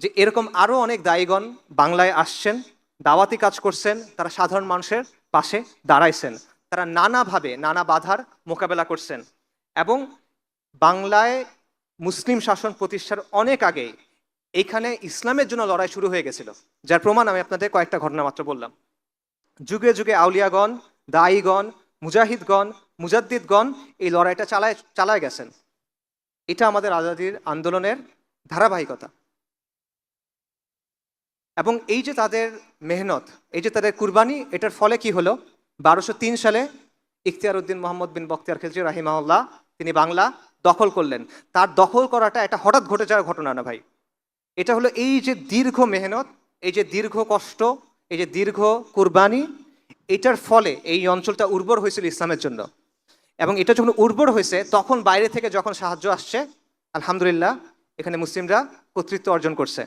A: যে এরকম আরো অনেক দায়ীগণ বাংলায় আসছেন, দাওয়াতি কাজ করছেন, তারা সাধারণ মানুষের পাশে দাঁড়াইছেন, তারা নানাভাবে নানা বাধার মোকাবেলা করছেন। এবং বাংলায় মুসলিম শাসন প্রতিষ্ঠার অনেক আগেই এইখানে ইসলামের জন্য লড়াই শুরু হয়ে গেছিল, যার প্রমাণ আমি আপনাদের কয়েকটা ঘটনা মাত্র বললাম। যুগে যুগে আউলিয়াগণ, দায়ীগণ, মুজাহিদগণ, মুজাদ্দিদগণ এই লড়াইটা চালায় গেছেন। এটা আমাদের আজাদির আন্দোলনের ধারাবাহিকতা। এবং এই যে তাদের মেহনত, এই যে তাদের কুরবানি, এটার ফলে কি হলো? 1203 সালে ইখতিয়ার উদ্দিন মোহাম্মদ বিন বখতিয়ার খিলজি রাহিমাহুল্লাহ তিনি বাংলা দখল করলেন। তার দখল করাটা এটা হঠাৎ ঘটে যাওয়ার ঘটনা না ভাই। এটা হলো এই যে দীর্ঘ মেহনত, এই যে দীর্ঘ কষ্ট, এই যে দীর্ঘ কুরবানি, এটার ফলে এই অঞ্চলটা উর্বর হয়েছিল ইসলামের জন্য। এবং এটা যখন উর্বর হয়েছে তখন বাইরে থেকে যখন সাহায্য আসছে, আলহামদুলিল্লাহ এখানে মুসলিমরা কর্তৃত্ব অর্জন করছে।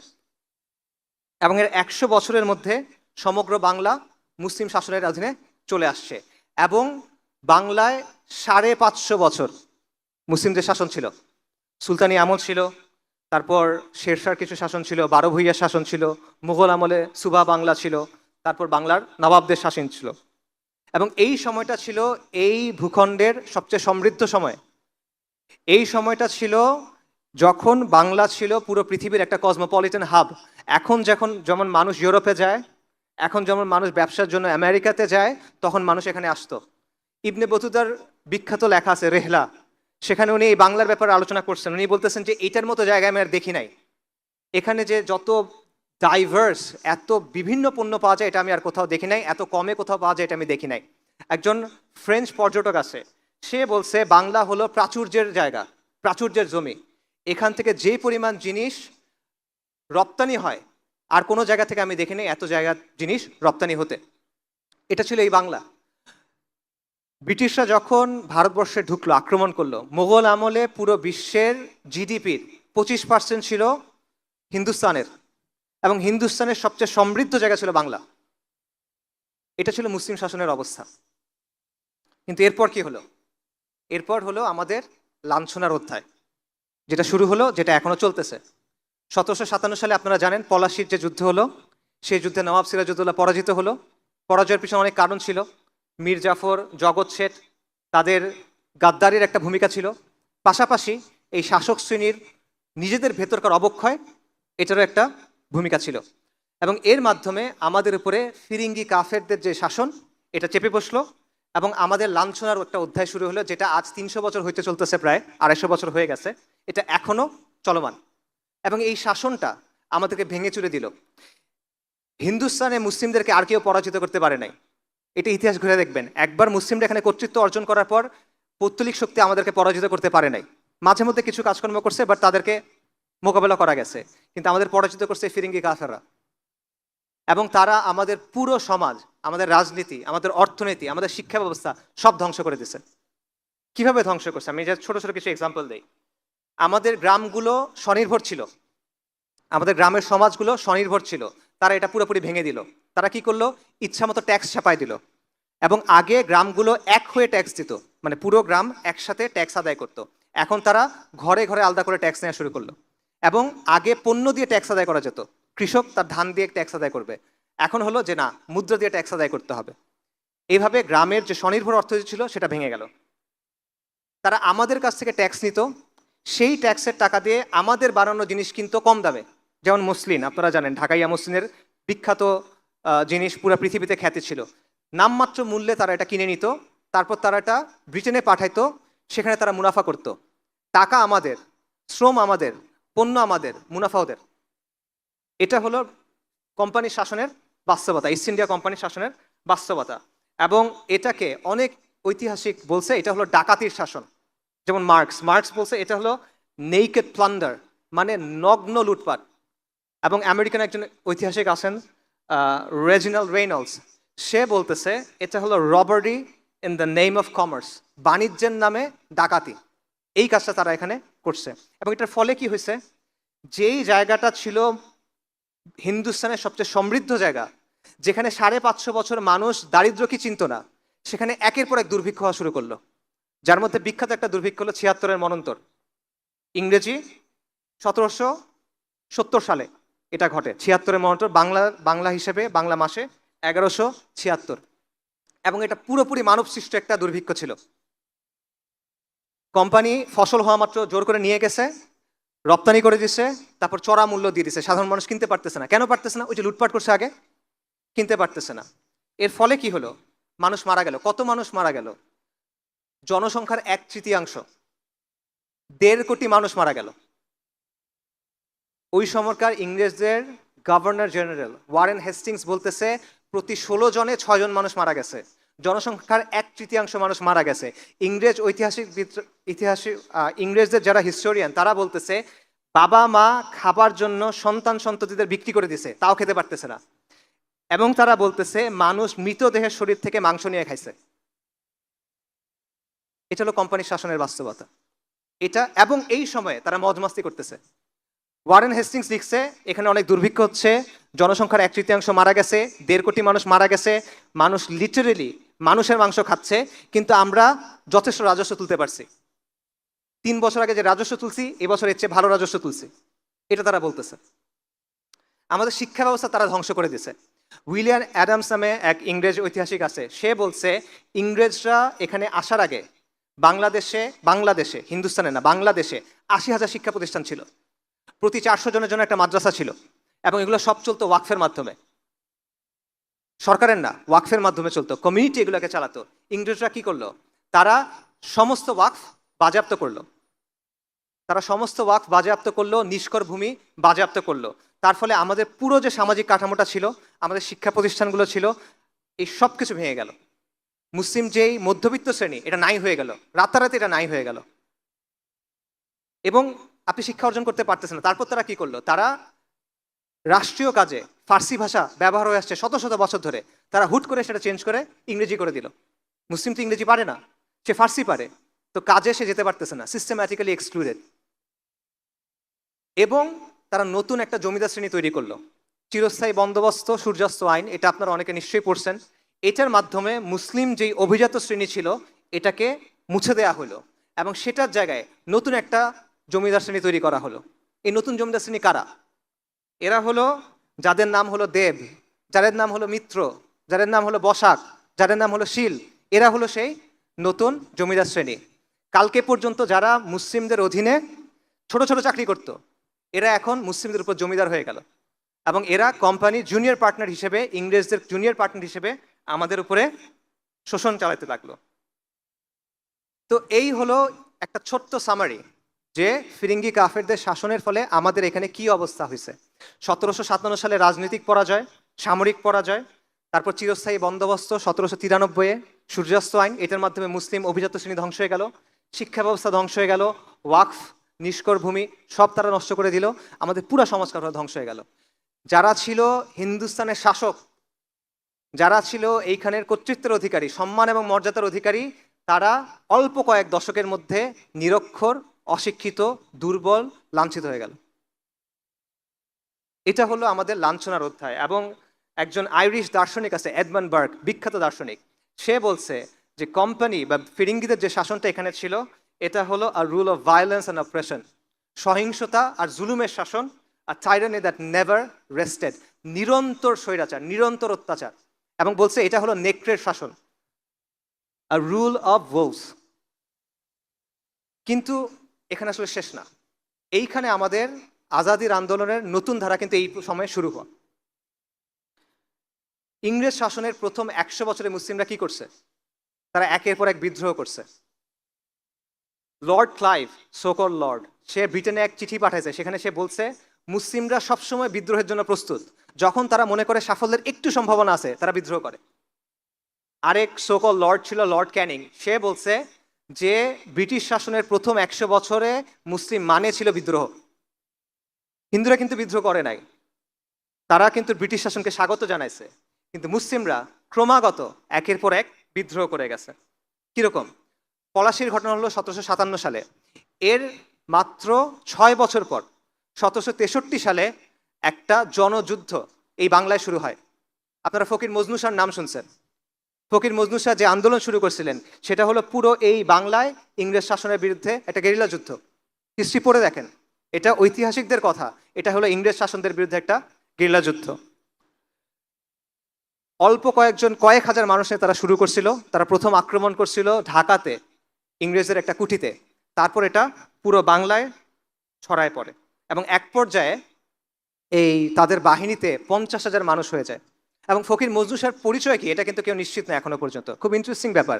A: এবং এর 100 বছরের মধ্যে সমগ্র বাংলা মুসলিম শাসনের অধীনে চলে আসছে। এবং বাংলায় 550 বছর মুসলিমদের শাসন ছিল। সুলতানি আমল ছিল, তারপর শেরশার কিছু শাসন ছিল, 12 ভূঁইয়ার শাসন ছিল, মুঘল আমলে সুবা বাংলা ছিল, তারপর বাংলার নবাবদের শাসন ছিল। এবং এই সময়টা ছিল এই ভূখণ্ডের সবচেয়ে সমৃদ্ধ সময়। এই সময়টা ছিল যখন বাংলা ছিল পুরো পৃথিবীর একটা কসমোপলিটন হাব। এখন যেমন মানুষ ইউরোপে যায়, এখন যেমন মানুষ ব্যবসার জন্য আমেরিকাতে যায়, তখন মানুষ এখানে আসতো। ইবনে বতুতার বিখ্যাত লেখা আছে রেহলা, সেখানে উনি এই বাংলার ব্যাপারে আলোচনা করছেন। উনি বলতেছেন যে এটার মতো জায়গায় আমি আর দেখি নাই। এখানে যে যত ডাইভার্স, এত বিভিন্ন পণ্য পাওয়া যায় এটা আমি আর কোথাও দেখি নাই, এত কমে কোথাও পাওয়া যায় এটা আমি দেখি নাই। একজন ফ্রেঞ্চ পর্যটক আছে, সে বলছে বাংলা হলো প্রাচুর্যের জায়গা, প্রাচুর্যের জমি। এখান থেকে যে পরিমাণ জিনিস রপ্তানি হয়, আর কোনো জায়গা থেকে আমি দেখিনি এত জায়গার জিনিস রপ্তানি হতে। এটা ছিল এই বাংলা। ব্রিটিশরা যখন ভারতবর্ষে ঢুকলো, আক্রমণ করলো, মোগল আমলে পুরো বিশ্বের জিডিপির 25% ছিল হিন্দুস্তানের, এবং হিন্দুস্তানের সবচেয়ে সমৃদ্ধ জায়গা ছিল বাংলা। এটা ছিল মুসলিম শাসনের অবস্থা। কিন্তু এরপর কি হলো? এরপর হলো আমাদের লাঞ্ছনার অধ্যায়, যেটা শুরু হলো, যেটা এখনো চলতেছে। 1757 সালে আপনারা জানেন পলাশির যে যুদ্ধ হলো, সেই যুদ্ধে নবাব সিরাজউদ্দৌলা পরাজিত হলো। পরাজয়ের পিছনে অনেক কারণ ছিল। মীর জাফর, জগৎ শেঠ, তাদের গাদ্দারির একটা ভূমিকা ছিল। পাশাপাশি এই শাসক শ্রেণীর নিজেদের ভেতরকার অবক্ষয়, এটারও একটা ভূমিকা ছিল। এবং এর মাধ্যমে আমাদের উপরে ফিরিঙ্গি কাফেরদের যে শাসন, এটা চেপে বসলো, এবং আমাদের লাঞ্ছনার একটা অধ্যায় শুরু হলো, যেটা আজ 300 বছর হইতে চলতেছে, প্রায় 250 বছর হয়ে গেছে। এটা এখনো চলমান, এবং এই শাসনটা আমাদেরকে ভেঙে চুরে দিল। হিন্দুস্তানে মুসলিমদেরকে আর কেউ পরাজিত করতে পারে নাই। এটা ইতিহাস ঘুরে দেখবেন, একবার মুসলিমরা এখানে কর্তৃত্ব অর্জন করার পর পৌত্তলিক শক্তি আমাদেরকে পরাজিত করতে পারে নাই। মাঝে মধ্যে কিছু কাজকর্ম করছে, বাট তাদেরকে মোকাবেলা করা গেছে। কিন্তু আমাদের পরাজিত করছে ফিরিঙ্গি কাফেররা, এবং তারা আমাদের পুরো সমাজ, আমাদের রাজনীতি, আমাদের অর্থনীতি, আমাদের শিক্ষা ব্যবস্থা সব ধ্বংস করে দিছে। কিভাবে ধ্বংস করছে? আমি যে ছোট ছোট কিছু এক্সাম্পল দিই। আমাদের গ্রামগুলো স্বনির্ভর ছিল, আমাদের গ্রামের সমাজগুলো স্বনির্ভর ছিল, তারা এটা পুরোপুরি ভেঙে দিল। তারা কি করলো? ইচ্ছা মতো ট্যাক্স ছাপাই দিল। এবং আগে গ্রামগুলো এক হয়ে ট্যাক্স দিত, মানে পুরো গ্রাম একসাথে ট্যাক্স আদায় করত। এখন তারা ঘরে ঘরে আলাদা করে ট্যাক্স নেওয়া শুরু করলো। এবং আগে পণ্য দিয়ে ট্যাক্স আদায় করা যেত, কৃষক তার ধান দিয়ে ট্যাক্স আদায় করবে। এখন হলো যে না, মুদ্রা দিয়ে ট্যাক্স আদায় করতে হবে। এইভাবে গ্রামের যে স্বনির্ভর অর্থনীতি ছিল সেটা ভেঙে গেল। তারা আমাদের কাছ থেকে ট্যাক্স নিত, সেই ট্যাক্সের টাকা দিয়ে আমাদের বানানো জিনিস কিনতো কম দামে। যেমন মসলিন, আপনারা জানেন ঢাকাইয়া মসলিনের বিখ্যাত জিনিস পুরো পৃথিবীতে খ্যাতি ছিল। নামমাত্র মূল্যে তারা এটা কিনে নিত, তারপর তারা এটা ব্রিটেনে পাঠাইতো, সেখানে তারা মুনাফা করত। টাকা আমাদের, শ্রম আমাদের, পণ্য আমাদের, মুনাফা ওদের। এটা হলো কোম্পানির শাসনের বাস্তবতা, ইস্ট ইন্ডিয়া কোম্পানির শাসনের বাস্তবতা। এবং এটাকে অনেক ঐতিহাসিক বলছে এটা হলো ডাকাতির শাসন। যেমন মার্কস বলছে এটা হলো নেইকেড প্লান্ডার, মানে নগ্ন লুটপাট। এবং আমেরিকান একজন ঐতিহাসিক আছেন রেজিনাল্ড রেইনল্ডস, সে বলতেছে এটা হলো robbery in the name of commerce, বাণিজ্যের নামে ডাকাতি। এই কাজটা তারা এখানে করছে। এবং এটার ফলে কি হয়েছে? যেই জায়গাটা ছিল হিন্দুস্তানের সবচেয়ে সমৃদ্ধ জায়গা, যেখানে 550 বছর মানুষ দারিদ্র কি চিনত না, সেখানে একের পর এক দুর্ভিক্ষ হওয়া শুরু করলো। যার মধ্যে বিখ্যাত একটা দুর্ভিক্ষ হলো 76-এর মনন্তর, ইংরেজি 1770 সালে এটা ঘটে। 76-এর মনন্তর, বাংলা হিসেবে বাংলা মাসে 1176। এবং এটা পুরোপুরি মানব সৃষ্ট একটা দুর্ভিক্ষ ছিল। কোম্পানি ফসল হওয়া মাত্র জোর করে নিয়ে গেছে, রপ্তানি করে দিচ্ছে, তারপর চড়া মূল্য দিয়ে দিচ্ছে। সাধারণ মানুষ কিনতে পারতেছে না। কেন পারতেছে না? ওই যে লুটপাট করছে আগে, কিনতে পারতেছে না। এর ফলে কি হলো? মানুষ মারা গেল। কত মানুষ মারা গেল? জনসংখ্যার 1/3, 1.5 কোটি মানুষ মারা গেল। ওই সময়কার ইংরেজদের গভর্নর জেনারেল ওয়ারেন হেস্টিংস বলতেছে প্রতি 16 জনে 6 জন মানুষ মারা গেছে। জনসংখ্যার 1/3 মানুষ মারা গেছে। ইংরেজদের যারা হিস্টোরিয়ান তারা বলতেছে বাবা মা খাবার জন্য সন্তান সন্ততিদের বিক্রি করে দিছে, তাও খেতে পারতেছে না। এবং তারা বলতেছে মানুষ মৃতদেহের শরীর থেকে মাংস নিয়ে খাইছে। এটা হলো কোম্পানির শাসনের বাস্তবতা এটা। এবং এই সময়ে তারা মজমাস্তি করতেছে। ওয়ারেন হেস্টিংস লিখছে এখানে অনেক দুর্ভিক্ষ হচ্ছে, জনসংখ্যার 1/3 মারা গেছে, 1.5 কোটি মানুষ মারা গেছে, মানুষ লিটারেলি মানুষের মাংস খাচ্ছে, কিন্তু আমরা যথেষ্ট রাজস্ব তুলতে পারছি। 3 বছর আগে যে রাজস্ব তুলছি, এবছর এর চেয়ে ভালো রাজস্ব তুলছি, এটা তারা বলতেছে। আমাদের শিক্ষা ব্যবস্থা তারা ধ্বংস করে দিয়েছে। উইলিয়াম অ্যাডামস নামে এক ইংরেজ ঐতিহাসিক আছে, সে বলছে ইংরেজরা এখানে আসার আগে বাংলাদেশে হিন্দুস্তানে না, বাংলাদেশে 80,000 শিক্ষা প্রতিষ্ঠান ছিল। প্রতি 400 জনের জন্য একটা মাদ্রাসা ছিল। এবং এগুলো সব চলতো ওয়াকফের মাধ্যমে, সরকারের না, ওয়াকফের মাধ্যমে চলতো। কমিউনিটি এগুলোকে চালাতো। ইংরেজরা কি করলো? তারা সমস্ত ওয়াকফ বাজেয়াপ্ত করলো, নিষ্কর ভূমি বাজেয়াপ্ত করলো। তার ফলে আমাদের পুরো যে সামাজিক কাঠামোটা ছিল, আমাদের শিক্ষা প্রতিষ্ঠানগুলো ছিল, এই সব কিছু ভেঙে গেল। মুসলিম যেই মধ্যবিত্ত শ্রেণী, এটা নাই হয়ে গেল, রাতারাতি এটা নাই হয়ে গেল। এবং আপনি শিক্ষা অর্জন করতে পারতেছেন না। তারপর তারা কি করলো? তারা রাষ্ট্রীয় কাজে ফার্সি ভাষা ব্যবহার হয়ে আসছে শত শত বছর ধরে, তারা হুট করে সেটা চেঞ্জ করে ইংরেজি করে দিল। মুসলিম তো ইংরেজি পারে না, সে ফার্সি পারে, তো কাজে সে যেতে পারতেছে না, সিস্টেম্যাটিক্যালি এক্সক্লুডেড। এবং তারা নতুন একটা জমিদার শ্রেণী তৈরি করলো, চিরস্থায়ী বন্দোবস্ত সূর্যাস্ত আইন, এটা আপনারা অনেকে নিশ্চয়ই পড়ছেন। এটার মাধ্যমে মুসলিম যেই অভিজাত শ্রেণী ছিল এটাকে মুছে দেওয়া হলো এবং সেটার জায়গায় নতুন একটা জমিদার শ্রেণী তৈরি করা হলো। এই নতুন জমিদার শ্রেণী কারা? এরা হলো যাদের নাম হলো দেব, যাদের নাম হলো মিত্র, যাদের নাম হলো বসাক, যাদের নাম হলো শীল। এরা হলো সেই নতুন জমিদার শ্রেণী। কালকে পর্যন্ত যারা মুসলিমদের অধীনে ছোট ছোট চাকরি করত, এরা এখন মুসলিমদের উপর জমিদার হয়ে গেল এবং এরা কোম্পানির জুনিয়র পার্টনার হিসেবে, ইংরেজদের জুনিয়র পার্টনার হিসেবে আমাদের উপরে শোষণ চালাতে লাগলো। তো এই হলো একটা ছোট্ট সামারি যে ফিরিঙ্গি কাফেরদের শাসনের ফলে আমাদের এখানে কি অবস্থা হয়েছে। 1757 সালে রাজনৈতিক পরাজয়, সামরিক পরাজয়, তারপর চিরস্থায়ী বন্দোবস্ত 1793-এ, সূর্যাস্ত আইন, এটার মাধ্যমে মুসলিম অভিজাত শ্রেণী ধ্বংস হয়ে গেল, শিক্ষা ব্যবস্থা ধ্বংস হয়ে গেল, ওয়াকফ নিষ্কর ভূমি সব তারা নষ্ট করে দিল, আমাদের পুরা সংস্কার ধ্বংস হয়ে গেল। যারা ছিল হিন্দুস্তানের শাসক, যারা ছিল এইখানের কর্তৃত্বের অধিকারী, সম্মান এবং মর্যাদার অধিকারী, তারা অল্প কয়েক দশকের মধ্যে নিরক্ষর, অশিক্ষিত, দুর্বল, লাঞ্ছিত হয়ে গেল। এটা হলো আমাদের লাঞ্ছনার অধ্যায়। এবং একজন আইরিশ দার্শনিক আছে, এডমন্ড বার্গ, বিখ্যাত দার্শনিক, সে বলছে যে কোম্পানি বা ফিরিঙ্গিদের যে শাসনটা এখানে ছিল এটা হলো আ রুল অফ ভায়োলেন্স অ্যান্ড অপ্রেশন, সহিংসতা আর জুলুমের শাসন, আর টাইরানি দ্যাট নেভার রেস্টেড, নিরন্তর স্বৈরাচার, নিরন্তর অত্যাচার। এবং বলছে এটা হলো নেকড়ের শাসন, আ রুল অফ wolves। কিন্তু এখানে আসলে শেষ না, এইখানে আমাদের আজাদির আন্দোলনের নতুন ধারা কিন্তু এই সময়ে শুরু হওয়া। ইংরেজ শাসনের প্রথম 100 বছরে মুসলিমরা কি করছে? তারা একের পর এক বিদ্রোহ করছে। লর্ড ক্লাইভ, সোকল লর্ড, সে ব্রিটেনে এক চিঠি পাঠাইছে, সেখানে সে বলছে মুসলিমরা সবসময় বিদ্রোহের জন্য প্রস্তুত, যখন তারা মনে করে সাফল্যের একটু সম্ভাবনা আছে তারা বিদ্রোহ করে। আরেক সোকল লর্ড ছিল লর্ড ক্যানিং, সে বলছে যে ব্রিটিশ শাসনের প্রথম 100 বছরে মুসলিম মানে ছিল বিদ্রোহ। হিন্দুরা কিন্তু বিদ্রোহ করে নাই, তারা কিন্তু ব্রিটিশ শাসনকে স্বাগত জানাইছে, কিন্তু মুসলিমরা ক্রমাগত একের পর এক বিদ্রোহ করে গেছে। কিরকম? পলাশির ঘটনা হলো 1757 সালে, এর মাত্র 6 বছর পর 1763 সালে একটা জনযুদ্ধ এই বাংলায় শুরু হয়। আপনারা ফকির মজনু শাহর নাম শুনছেন। ফকির মজনু শাহ যে আন্দোলন শুরু করছিলেন সেটা হলো পুরো এই বাংলায় ইংরেজ শাসনের বিরুদ্ধে একটা গেরিলা যুদ্ধ। হিস্ট্রি পড়ে দেখেন, এটা ঐতিহাসিকদের কথা, এটা হলো ইংরেজ শাসনদের বিরুদ্ধে একটা গেরিলা যুদ্ধ। অল্প কয়েক হাজার মানুষ নিয়ে তারা শুরু করছিল। তারা প্রথম আক্রমণ করছিল ঢাকাতে, ইংরেজের একটা কুঠিতে, তারপর এটা পুরো বাংলায় ছড়ায় পড়ে এবং এক পর্যায়ে এই তাদের বাহিনীতে 50,000 মানুষ হয়ে যায়। এবং ফকির মজনু শাহর পরিচয় কি এটা কিন্তু কেউ নিশ্চিত না এখনো পর্যন্ত। খুব ইন্টারেস্টিং ব্যাপার,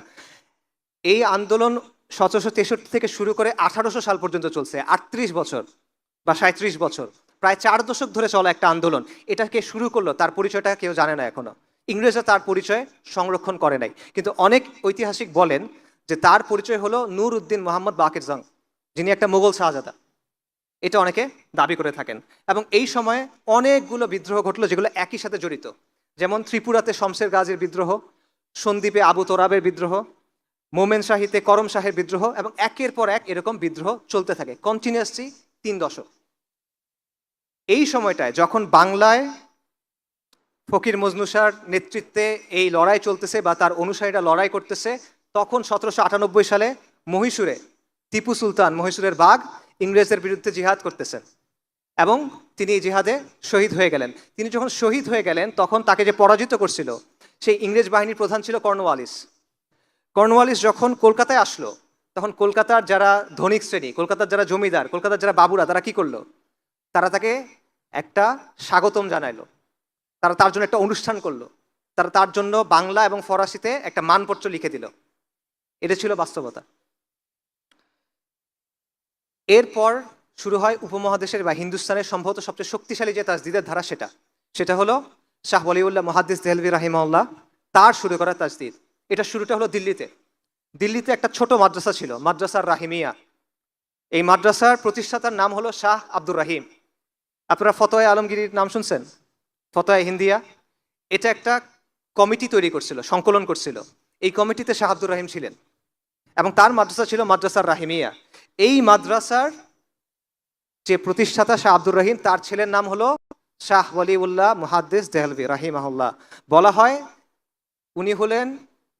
A: এই আন্দোলন 1763 থেকে শুরু করে 1800 সাল পর্যন্ত চলছে, 38 বছর বা 37 বছর, প্রায় 4 দশক ধরে চলা একটা আন্দোলন। এটা কে শুরু করলো তার পরিচয়টা কেউ জানে না এখনো, ইংরেজরা তার পরিচয় সংরক্ষণ করে নাই। কিন্তু অনেক ঐতিহাসিক বলেন যে তার পরিচয় হলো নূর উদ্দিন মোহাম্মদ বাকির জং, যিনি একটা মোগল শাহজাদা, এটা অনেকে দাবি করে থাকেন। এবং এই সময়ে অনেকগুলো বিদ্রোহ ঘটলো যেগুলো একই সাথে জড়িত, যেমন ত্রিপুরাতে শমশের গাজীর বিদ্রোহ, সন্দ্বীপে আবু তোরাবের বিদ্রোহ, মোমেন শাহিতে করম শাহের বিদ্রোহ, এবং একের পর এক এরকম বিদ্রোহ চলতে থাকে কন্টিনিউয়াসলি 3 দশক। এই সময়টায় যখন বাংলায় ফকির মজনু শাহর নেতৃত্বে এই লড়াই চলতেছে বা তার অনুসারীরা লড়াই করতেছে, তখন 1798 সালে মহীশূরে টিপু সুলতান, মহীশূরের বাঘ, ইংরেজদের বিরুদ্ধে জিহাদ করতেছেন এবং তিনি এই জিহাদে শহীদ হয়ে গেলেন। তিনি যখন শহীদ হয়ে গেলেন তখন তাকে যে পরাজিত করছিল সেই ইংরেজ বাহিনীর প্রধান ছিল কর্নওয়ালিস। কর্নওয়ালিস যখন কলকাতায় আসলো তখন কলকাতার যারা ধনিক শ্রেণী, কলকাতার যারা জমিদার, কলকাতার যারা বাবুরা, তারা কি করলো? তারা তাকে একটা স্বাগতম জানাইলো, তারা তার জন্য একটা অনুষ্ঠান করলো, তারা তার জন্য বাংলা এবং ফরাসিতে একটা মানপত্র লিখে দিল। এটা ছিল বাস্তবতা। এরপর শুরু হয় উপমহাদেশের বা হিন্দুস্তানের সম্ভবত সবচেয়ে শক্তিশালী যে তাজদিদের ধারা, সেটা হলো শাহ ওয়ালিউল্লাহ মুহাদ্দিস দেহলভী রাহিমাহুল্লাহ তার শুরু করা তাজদিদ। এটা শুরুটা হলো দিল্লিতে একটা ছোট মাদ্রাসা ছিল, মাদ্রাসার রাহিমিয়া। এই মাদ্রাসার প্রতিষ্ঠাতার নাম হলো শাহ আব্দুর রাহিম। আপনারা ফতোয়া আলমগীরির নাম শুনছেন? ফতোয়া হিন্দিয়া, এটা একটা কমিটি তৈরি করছিল, সংকলন করছিল। এই কমিটিতে শাহ আব্দুর রহিম ছিলেন এবং তার মাদ্রাসা ছিল মাদ্রাসার রাহিমিয়া। এই মাদ্রাসার যে প্রতিষ্ঠাতা শাহ আব্দুর রহিম, তার ছেলের নাম হলো শাহ ওয়ালিউল্লাহ মুহাদ্দিস দেহলভি রাহিমাহুল্লাহ। বলা হয় উনি হলেন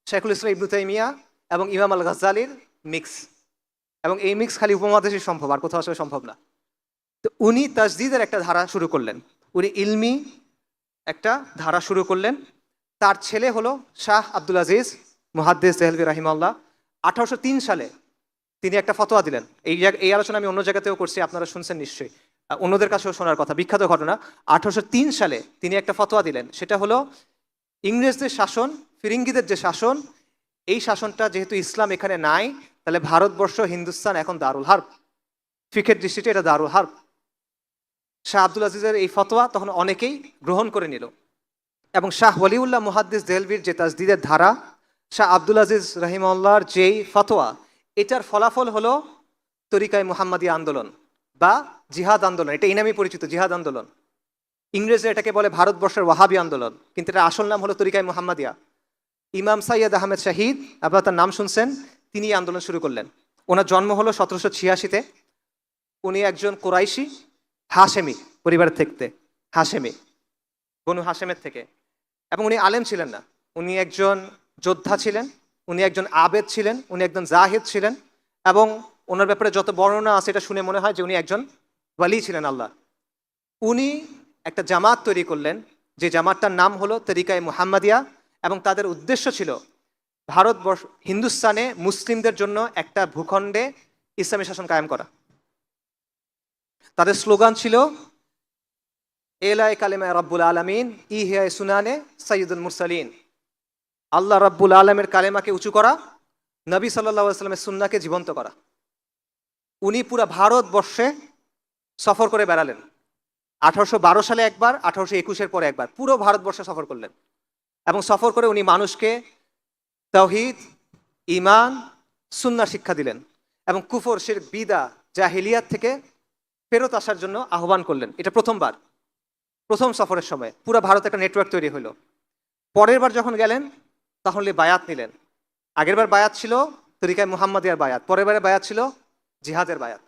A: শেখুল ইসলাম ইবনু তাইমিয়া এবং ইমাম আল গাজ্জালির মিক্স, এবং এই মিক্স খালি উপমহাদেশে সম্ভব, আর কোথাও আসলে সম্ভব না। তো উনি তাজদিদের একটা ধারা শুরু করলেন, উনি ইলমি একটা ধারা শুরু করলেন। তার ছেলে হলো শাহ আব্দুল আজিজ মুহাদ্দিস দেহলভি রাহিমাহুল্লাহ। 1803 সালে তিনি একটা ফতোয়া দিলেন। এই আলোচনা আমি অন্য জায়গাতেও করছি, আপনারা শুনছেন নিশ্চয়ই, অন্যদের কাছেও শোনার কথা, বিখ্যাত ঘটনা। 1803 সালে তিনি একটা ফতোয়া দিলেন, সেটা হলো ইংরেজদের শাসন, ফিরিঙ্গিদের যে শাসন, এই শাসনটা যেহেতু ইসলাম এখানে নাই, তাহলে ভারতবর্ষ হিন্দুস্তান এখন দারুল হার্ব, ফিকের দৃষ্টিতে এটা দারুল হার্ব। শাহ আব্দুল আজিজের এই ফতোয়া তখন অনেকেই গ্রহণ করে নিল, এবং শাহ ওয়ালিউল্লাহ মুহাদ্দিস দেহলভির যে তাজদিদের ধারা, শাহ আব্দুল আজিজ রহিমাল্লাহর যেই ফতোয়া, এটার ফলাফল হলো তরিকায় মুহাম্মাদিয়া আন্দোলন বা জিহাদ আন্দোলন। এটা এই নামেই পরিচিত, জিহাদ আন্দোলন। ইংরেজরা এটাকে বলে ভারতবর্ষের ওয়াহাবি আন্দোলন, কিন্তু এটা আসল নাম হলো তরিকায় মুহাম্মাদিয়া। ইমাম সাইয়্যেদ আহমেদ শাহিদ, আপনারা তার নাম শুনছেন, তিনি এই আন্দোলন শুরু করলেন। ওনার জন্ম হলো 1786-তে। উনি একজন কোরাইশি হাশেমি পরিবারের থেকে, হাশেমি বনু হাশেমের থেকে, এবং উনি আলেম ছিলেন না। উনি একজন যোদ্ধা ছিলেন, উনি একজন আবেদ ছিলেন, উনি একজন জাহিদ ছিলেন, এবং ওনার ব্যাপারে যত বর্ণনা আছে এটা শুনে মনে হয় যে উনি একজন ওয়ালি ছিলেন আল্লাহ। উনি একটা জামাত তৈরি করলেন, যে জামাতটার নাম হলো তরিকায় মুহাম্মাদিয়া, এবং তাদের উদ্দেশ্য ছিল ভারতবর্ষ, হিন্দুস্তানে মুসলিমদের জন্য একটা ভূখণ্ডে ইসলামী শাসন কায়েম করা। তাদের স্লোগান ছিল এলাই কালেমা রব্বুল আলমিন ইহিয়া সুনানে সৈয়দুল মুরসালিন। আল্লাহ রব্বুল আলমের কালেমাকে উঁচু করা, নবী সাল্লাল্লাহু আলাইহি ওয়াসাল্লামের সুন্নাহকে জীবন্ত করা। উনি পুরা ভারতবর্ষে সফর করে বেড়ালেন। 1812 সালে একবার, 1821-এর পরে একবার, পুরো ভারতবর্ষে সফর করলেন। এবং সফর করে উনি মানুষকে তাওহীদ, ঈমান, সুন্নাহ শিক্ষা দিলেন, এবং কুফর, শিরক, বিদা, জাহিলিয়াত থেকে ফেরত আসার জন্য আহ্বান করলেন। এটা প্রথমবার, প্রথম সফরের সময় পুরো ভারতে একটা নেটওয়ার্ক তৈরি হলো। পরের বার যখন গেলেন তাহলে বায়াত নিলেন। আগের বার বায়াত ছিল তরিকায় মুহাম্মাদিয়ার বায়াত, পরের বারে বায়াত ছিল জিহাদের বায়াত।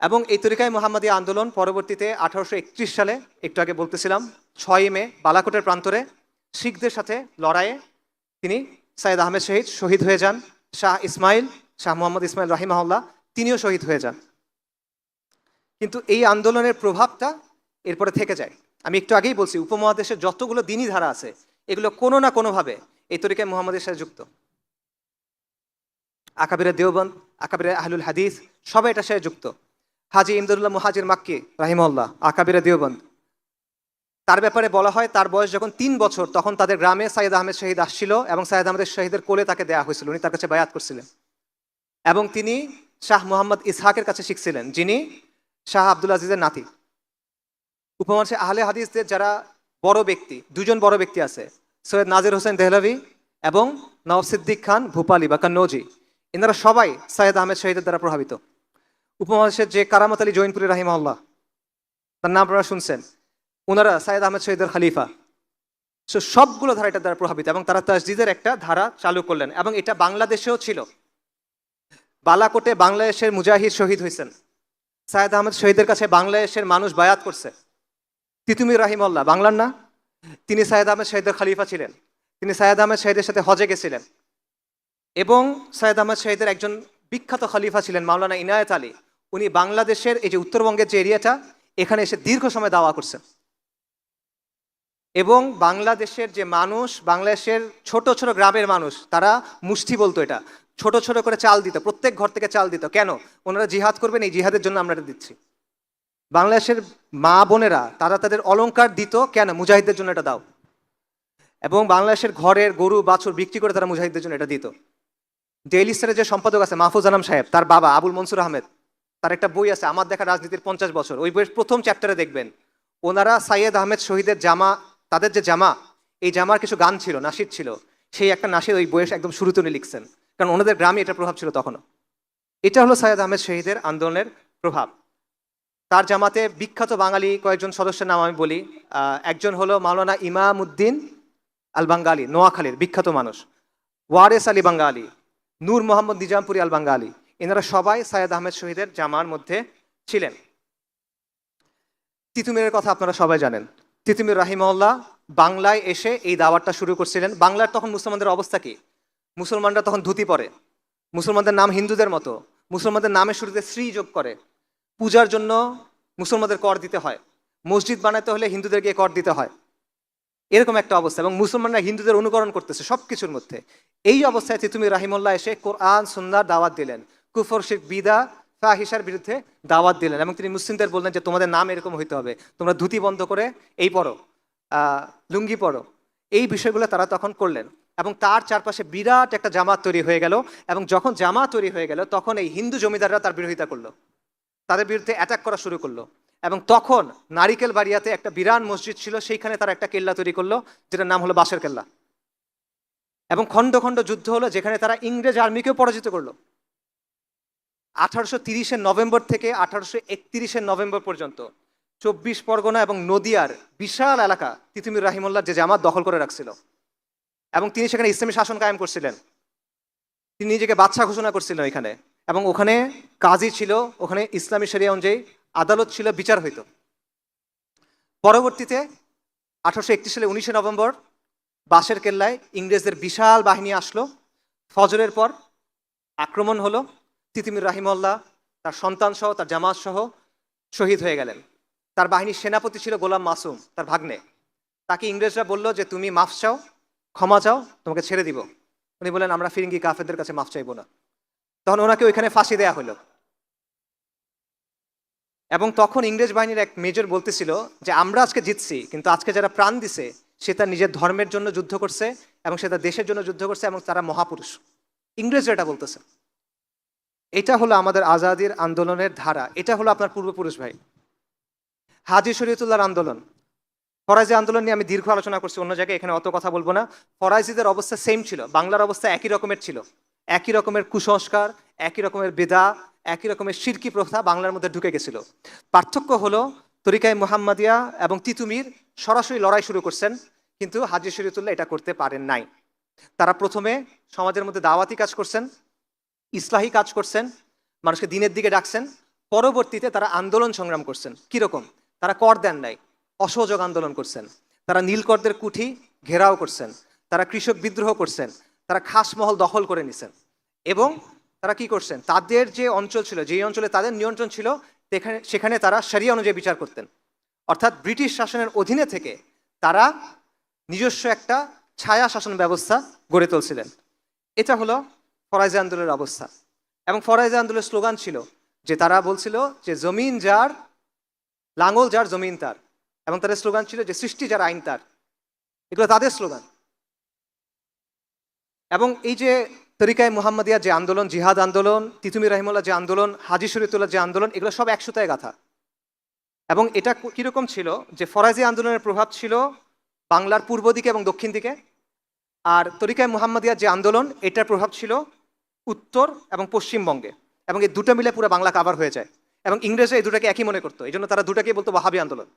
A: এবং এই তরিকায় মুহাম্মাদিয়া আন্দোলন পরবর্তীতে 1831 সালে, একটু আগে বলতেছিলাম, 6 মে বালাকোটের প্রান্তরে শিখদের সাথে লড়াইয়ে তিনি সাইয়্যেদ আহমেদ শহীদ শহীদ হয়ে যান। শাহ মোহাম্মদ ইসমাইল রাহিমাহুল্লাহ, তিনিও শহীদ হয়ে যান। কিন্তু এই আন্দোলনের প্রভাবটা এরপরে থেকে যায়। আমি একটু আগেই বলছি, উপমহাদেশের যতগুলো দিনী ধারা আছে এগুলো কোনো না কোনোভাবে এই তরিকায় মুহাম্মাদের সাথে যুক্ত। আকাবিরে দেওবন্দ, আকাবিরে আহলুল হাদিস, সবাই এটার সাথে যুক্ত। হাজি ইমদাদুল্লাহ মুহাজির মাক্কি রাহিমাহুল্লাহ, আকাবিরে দেওবন্দ, তার ব্যাপারে বলা হয় তার বয়স যখন 3 বছর, তখন তাদের গ্রামে সাইয়্যেদ আহমেদ শহীদ আসছিল, এবং সাইয়্যেদ আহমেদ শহীদের কোলে তাকে দেয়া হয়েছিল, উনি তার কাছে বায়াত করছিলেন। এবং তিনি শাহ মোহাম্মদ ইসহাকের কাছে শিখছিলেন, যিনি শাহ আব্দুল আজিজের নাতি। উপমহাদেশে আহলে হাদিসদের যারা বড় ব্যক্তি, 2 জন বড় ব্যক্তি আছে, সৈয়দ নাজির হোসেন দেহলভি এবং নওয়াব সিদ্দিক খান ভূপালি বা কান্নৌজি, এনারা সবাই সাইয়্যেদ আহমেদ শহীদের দ্বারা প্রভাবিত। উপমহাদেশের যে কারামত আলী জৈনপুরি রাহিমাহুল্লাহ, তার নাম আপনারা শুনছেন, ওনারা সাইয়্যেদ আহমেদ শহীদের খলিফা। সবগুলো ধারা এটার দ্বারা প্রভাবিত, এবং তারা তাজদিদের একটা ধারা চালু করলেন। এবং এটা বাংলাদেশেও ছিল। বালাকোটে বাংলাদেশের মুজাহিদ শহীদ হয়েছেন, সাইয়্যেদ আহমেদ শহীদের কাছে বাংলাদেশের মানুষ বায়াত করছে। তিতুমির রাহিমাহুল্লাহ, বাংলার না, তিনি সাইয়্যেদ আহমেদ শহীদের খলিফা ছিলেন। তিনি সাইয়্যেদ আহমেদ শহীদের সাথে হজে গেছিলেন, এবং সাইয়্যেদ আহমেদ শহীদের একজন বিখ্যাত খলিফা ছিলেন মাওলানা ইনায়েত আলী। উনি বাংলাদেশের এই যে উত্তরবঙ্গের যে এরিয়াটা, এখানে এসে দীর্ঘ সময় দাওয়া করছেন। এবং বাংলাদেশের যে মানুষ, বাংলাদেশের ছোট ছোট গ্রামের মানুষ, তারা মুষ্টি বলতো, এটা ছোট ছোট করে চাল দিত, প্রত্যেক ঘর থেকে চাল দিত। কেন? ওনারা জিহাদ করবেন, এই জিহাদের জন্য আমরা এটা দিচ্ছি। বাংলাদেশের মা বোনেরা তারা তাদের অলংকার দিত, কেন? মুজাহিদদের জন্য এটা দাও। এবং বাংলাদেশের ঘরের গরু বাছুর বিক্রি করে তারা মুজাহিদদের জন্য এটা দিত। ডেইলি স্টারের যে সম্পাদক আছে মাহফুজ আনাম সাহেব, তার বাবা আবুল মনসুর আহমেদ, তার একটা বই আছে আমার দেখা রাজনীতির 50 বছর। ওই বইয়ের প্রথম চ্যাপ্টারে দেখবেন ওনারা সাইয়্যেদ আহমেদ শহীদের জামা, তাদের যে জামা, এই জামার কিছু গান ছিল, নাশিদ ছিল, সেই একটা নাশিদ ওই বইয়ের একদম শুরুতে উনি লিখছেন, কারণ ওনাদের গ্রামে এটার প্রভাব ছিল তখনও। এটা হলো সাইয়্যেদ আহমেদ শহীদের আন্দোলনের প্রভাব। তার জামাতে বিখ্যাত বাঙালি কয়েকজন সদস্যের নাম আমি বলি। একজন হলো মাওলানা ইমাম উদ্দিন আল বাঙ্গালী, নোয়াখালীর বিখ্যাত মানুষ, ওয়ারেস আলী বাঙ্গালী, নূর মোহাম্মদ নিজামপুরি আল বাঙ্গালী, এনারা সবাই সাইয়েদ আহমেদ শহীদের জামার মধ্যে ছিলেন। তিতুমিরের কথা আপনারা সবাই জানেন। তিতুমির রাহিমাহুল্লাহ বাংলায় এসে এই দাওয়াতটা শুরু করছিলেন। বাংলার তখন মুসলমানদের অবস্থা কি? মুসলমানরা তখন ধুতি পরে, মুসলমানদের নাম হিন্দুদের মতো, মুসলমানদের নামের শুরুতে শ্রী যোগ করে, পূজার জন্য মুসলমানদের কর দিতে হয়, মসজিদ বানাতে হলে হিন্দুদের গিয়ে কর দিতে হয়, এরকম একটা অবস্থা। এবং মুসলমানরা হিন্দুদের অনুকরণ করতেছে সব কিছুর মধ্যে। এই অবস্থায় তিতুমির রাহিমাহুল্লাহ এসে কোরআন সুন্নাহর দাওয়াত দিলেন, কুফর শিরক বিদা ফাহিশার বিরুদ্ধে দাওয়াত দিলেন। এবং তিনি মুসলিমদের বললেন যে তোমাদের নাম এরকম হইতে হবে, তোমরা ধুতি বন্ধ করে এই পড়ো, লুঙ্গি পড়ো। এই বিষয়গুলো তারা তখন করলেন এবং তার চারপাশে বিরাট একটা জামাত তৈরি হয়ে গেল। এবং যখন জামাত তৈরি হয়ে গেল তখন এই হিন্দু জমিদাররা তার বিরোধিতা করলো, তাদের বিরুদ্ধে অ্যাটাক করা শুরু করলো। এবং তখন নারিকেল বাড়িয়াতে একটা বিরাট মসজিদ ছিল, সেইখানে তারা একটা কেল্লা তৈরি করলো যেটার নাম হলো বাঁশের কেল্লা। এবং খণ্ড খণ্ড যুদ্ধ হলো যেখানে তারা ইংরেজ আর্মিকেও পরাজিত করলো। 1830 নভেম্বর থেকে 1831 নভেম্বর পর্যন্ত 24 পরগনা এবং নদিয়ার বিশাল এলাকা তিতুমির রাহিমাহুল্লাহ যে জামাত দখল করে রাখছিল। এবং তিনি সেখানে ইসলামী শাসন কায়েম করছিলেন। তিনি নিজেকে বাদশা ঘোষণা করছিলেন এখানে। এবং ওখানে কাজী ছিল, ওখানে ইসলামী শরিয়া অনুযায়ী আদালত ছিল, বিচার হইত। পরবর্তীতে 1831 সালে 19 নভেম্বর বাঁশের কেল্লায় ইংরেজদের বিশাল বাহিনী আসলো। ফজরের পর আক্রমণ হলো। তিতুমির রাহিমাহুল্লাহ তার সন্তান সহ তার জামাত সহ শহীদ হয়ে গেলেন। তার বাহিনীর সেনাপতি ছিল গোলাম মাসুম, তার ভাগ্নে। তাকে ইংরেজরা বলল যে তুমি মাফ চাও, ক্ষমা চাও, তোমাকে ছেড়ে দিব। উনি বলেন আমরা ফিরিঙ্গি কাফেরদের কাছে মাফ চাইবো না। তখন ওনাকে ওইখানে ফাঁসি দেয়া হলো। এবং তখন ইংরেজ বাহিনীর এক মেজর বলতেছিল যে আমরা আজকে জিতছি, কিন্তু আজকে যারা প্রাণ দিছে সে তার নিজের ধর্মের জন্য যুদ্ধ করছে এবং সে তার দেশের জন্য যুদ্ধ করছে এবং তারা মহাপুরুষ। ইংরেজরা এটা বলতেছে। এটা হলো আমাদের আজাদির আন্দোলনের ধারা। এটা হলো আপনার পূর্বপুরুষ ভাই। হাজী শরীয়তুল্লাহর আন্দোলন, ফরাজি আন্দোলন নিয়ে আমি দীর্ঘ আলোচনা করছি অন্য জায়গায়, এখানে অত কথা বলবো না। ফরাজিদের অবস্থা সেম ছিল, বাংলার অবস্থা একই রকমের ছিল। একই রকমের কুসংস্কার, একই রকমের বেদা, একই রকমের শিরকি প্রথা বাংলার মধ্যে ঢুকে গেছিল। পার্থক্য হলো তরিকায়ে মুহাম্মাদিয়া এবং তিতুমির সরাসরি লড়াই শুরু করছেন, কিন্তু হাজী শরীয়তুল্লাহ এটা করতে পারেন নাই। তারা প্রথমে সমাজের মধ্যে দাওয়াতি কাজ করছেন, ইসলাহি কাজ করছেন, মানুষকে দিনের দিকে ডাকছেন। পরবর্তীতে তারা আন্দোলন সংগ্রাম করছেন। কিরকম? তারা কর দেন নাই, অসহযোগ আন্দোলন করছেন। তারা নীলকরদের কুঠি ঘেরাও করছেন। তারা কৃষক বিদ্রোহ করছেন। তারা খাসমহল দখল করে নিছেন। এবং তারা কি করছেন? তাদের যে অঞ্চল ছিল, যেই অঞ্চলে তাদের নিয়ন্ত্রণ ছিল, সেখানে তারা শরিয়া অনুযায়ী বিচার করতেন। অর্থাৎ ব্রিটিশ শাসনের অধীনে থেকে তারা নিজস্ব একটা ছায়া শাসন ব্যবস্থা গড়ে তুলছিলেন। এটা হলো ফরাজি আন্দোলনের অবস্থা। এবং ফরাজি আন্দোলনের স্লোগান ছিল যে তারা বলছিল যে জমিন যার, লাঙ্গল যার, জমিন তার। এবং তাদের স্লোগান ছিল যে সৃষ্টি যার, আইন তার। এগুলো তাদের স্লোগান। এবং এই যে তরিকায়ে মুহাম্মাদিয়া যে আন্দোলন, জিহাদ আন্দোলন, তিতুমির রাহিমাহুল্লাহ যে আন্দোলন, হাজী শরীয়তুল্লাহ যে আন্দোলন, এগুলো সব একসুতায় গাথা। এবং এটা কিরকম ছিল যে ফরাজি আন্দোলনের প্রভাব ছিল বাংলার পূর্ব দিকে এবং দক্ষিণ দিকে, আর তরিকায়ে মুহাম্মাদিয়া যে আন্দোলন এটার প্রভাব ছিল উত্তর এবং পশ্চিমবঙ্গে। এবং এই দুটো মিলে পুরো বাংলা কাভার হয়ে যায়। এবং ইংরেজরা এই দুটাকে একই মনে করতো, এই জন্য তারা দুটাকে বলতো ওয়াহাবি আন্দোলন,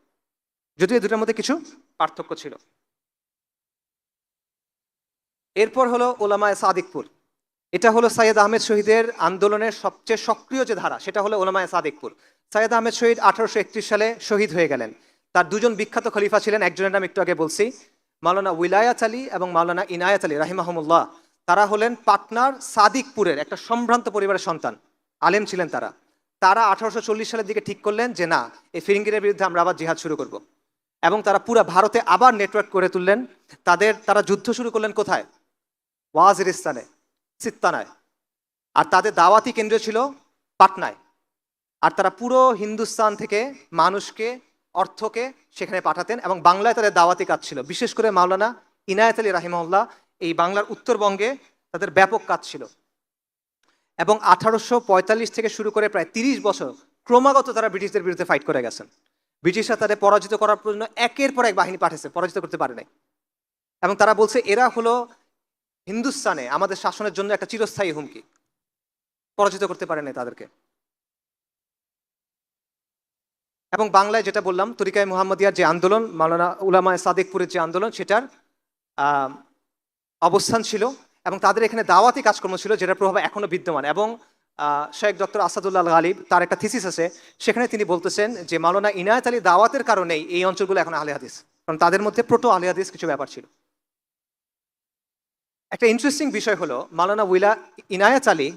A: যদিও এই দুটার মধ্যে কিছু পার্থক্য ছিল। এরপর হলো ওলামায়ে সাদিকপুর। এটা হলো সাইয়েদ আহমেদ শহীদের আন্দোলনের সবচেয়ে সক্রিয় যে ধারা, সেটা হলো ওলামায়ে সাদিকপুর। সাইয়েদ আহমেদ শহীদ 1831 সালে শহীদ হয়ে গেলেন। তার দুজন বিখ্যাত খলিফা ছিলেন, একজনের নাম একটু আগে বলছি, মাওলানা উইলায়াত আলী এবং মাওলানা ইনায়াত আলী রাহিমাহুমুল্লাহ। তারা হলেন পাটনার সাদিকপুরের একটা সম্ভ্রান্ত পরিবারের সন্তান, আলেম ছিলেন তারা। তারা 1840 সালের দিকে ঠিক করলেন যে না, এই ফিরিঙ্গিরের বিরুদ্ধে আমরা আবার জিহাদ শুরু করব। এবং তারা পুরো ভারতে আবার নেটওয়ার্ক করে তুললেন। তারা যুদ্ধ শুরু করলেন কোথায়? ওয়াজিরিস্তানে, সিত্তানায়। আর তাদের দাওয়াতি কেন্দ্র ছিল পাটনায়। আর তারা পুরো হিন্দুস্তান থেকে মানুষকে, অর্থকে সেখানে পাঠাতেন। এবং বাংলায় তাদের দাওয়াতি কাজ ছিল, বিশেষ করে মাওলানা ইনায়াত আলী রাহিমাহুল্লাহ এই বাংলার উত্তরবঙ্গে তাদের ব্যাপক কাজ ছিল। এবং 1845 থেকে শুরু করে প্রায় 30 বছর ক্রমাগত তারা ব্রিটিশদের বিরুদ্ধে ফাইট করে গেছেন। ব্রিটিশরা তাদের পরাজিত করার জন্য একের পর এক বাহিনী পাঠিয়েছে, পরাজিত করতে পারে নাই। এবং তারা বলছে এরা হলো হিন্দুস্তানে আমাদের শাসনের জন্য একটা চিরস্থায়ী হুমকি, পরাজিত করতে পারে নাই তাদেরকে। এবং বাংলায় যেটা বললাম তরিকায়ে মুহাম্মদিয়ার যে আন্দোলন, মাওলানা উলামায়ে সাদিকপুরের যে আন্দোলন, সেটার আহ, অবস্থান ছিল এবং তাদের এখানে দাওয়াতি কাজকর্ম ছিল, যেটার প্রভাব এখনো বিদ্যমান। এবং শেখ ডক্টর আসাদুল্লাহ গালিব তার একটা থিসিস আছে, সেখানে তিনি বলতেছেন যে মাওলানা ইনায়েত আলী দাওয়াতের কারণেই এই অঞ্চলগুলো এখন আহলে হাদিস, কারণ তাদের মধ্যে প্রোটো আহলে হাদিস কিছু ব্যাপার ছিল। একটা ইন্টারেস্টিং বিষয় হলো মাওলানা ইনায়েত আলী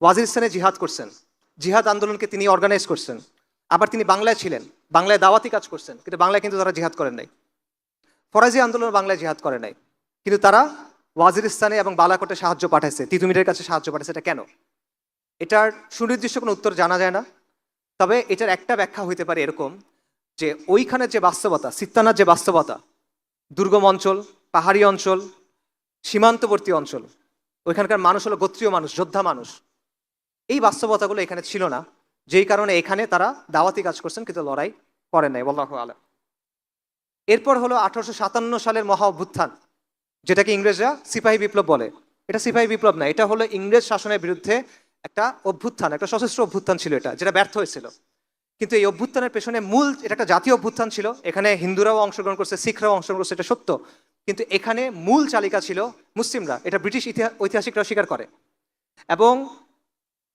A: ওয়াজিরিস্তানে জিহাদ করছেন, জিহাদ আন্দোলনকে তিনি অর্গানাইজ করছেন। আবার তিনি বাংলায় ছিলেন, বাংলায় দাওয়াতি কাজ করছেন, কিন্তু বাংলায় কিন্তু তারা জিহাদ করেন নাই। ফরাজি আন্দোলন বাংলায় জিহাদ করে নাই, কিন্তু তারা ওয়াজিরিস্তানে এবং বালাকোটে সাহায্য পাঠাইছে, তিতুমিরের কাছে সাহায্য পাঠাইছে। এটা কেন? এটার সুনির্দিষ্ট কোনো উত্তর জানা যায় না, তবে এটার একটা ব্যাখ্যা হইতে পারে এরকম যে ওইখানে যে বাস্তবতা, সিত্তানার যে বাস্তবতা, দুর্গম অঞ্চল, পাহাড়ি অঞ্চল, সীমান্তবর্তী অঞ্চল, ওইখানকার মানুষ হলো গোত্রীয় মানুষ, যোদ্ধা মানুষ, এই বাস্তবতাগুলো এখানে ছিল না, যেই কারণে এখানে তারা দাওয়াতি কাজ করছেন কিন্তু লড়াই করেন নাই। আল্লাহু আলাম। এরপর হলো 1857 সালের মহা অভ্যুত্থান, যেটাকে ইংরেজরা সিপাহী বিপ্লব বলে। এটা সিপাহী বিপ্লব না, এটা হলো ইংরেজ শাসনের বিরুদ্ধে একটা অভ্যুত্থান, একটা সশস্ত্র অভ্যুত্থান ছিল এটা, যেটা ব্যর্থ হয়েছিল। কিন্তু এই অভ্যুত্থানের পেছনে মূল, এটা একটা জাতীয় অভ্যুত্থান ছিল, এখানে হিন্দুরাও অংশগ্রহণ করছে, শিখরাও অংশগ্রহণ করছে, এটা সত্য, কিন্তু এখানে মূল চালিকা ছিল মুসলিমরা, এটা ব্রিটিশ ঐতিহাসিকরা স্বীকার করে। এবং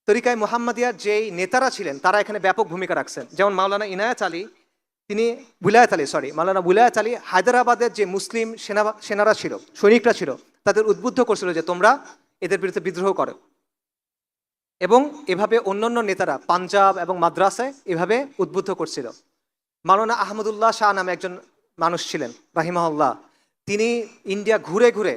A: তরিকায় মুহাম্মাদিয়ার যেই নেতারা ছিলেন তারা এখানে ব্যাপক ভূমিকা রাখছেন। যেমন মাওলানা বুলায়াত আলী হায়দ্রাবাদের যে মুসলিম সেনারা ছিল, সৈনিকরা ছিল, তাদের উদ্বুদ্ধ করছিল যে তোমরা এদের বিরুদ্ধে বিদ্রোহ করো। এবং এভাবে অন্যান্য নেতারা পাঞ্জাব এবং মাদ্রাসায় এভাবে উদ্বুদ্ধ করছিল। মাওলানা আহমদুল্লাহ শাহ নামে একজন মানুষ ছিলেন রাহিমাহুল্লাহ, তিনি ইন্ডিয়া ঘুরে ঘুরে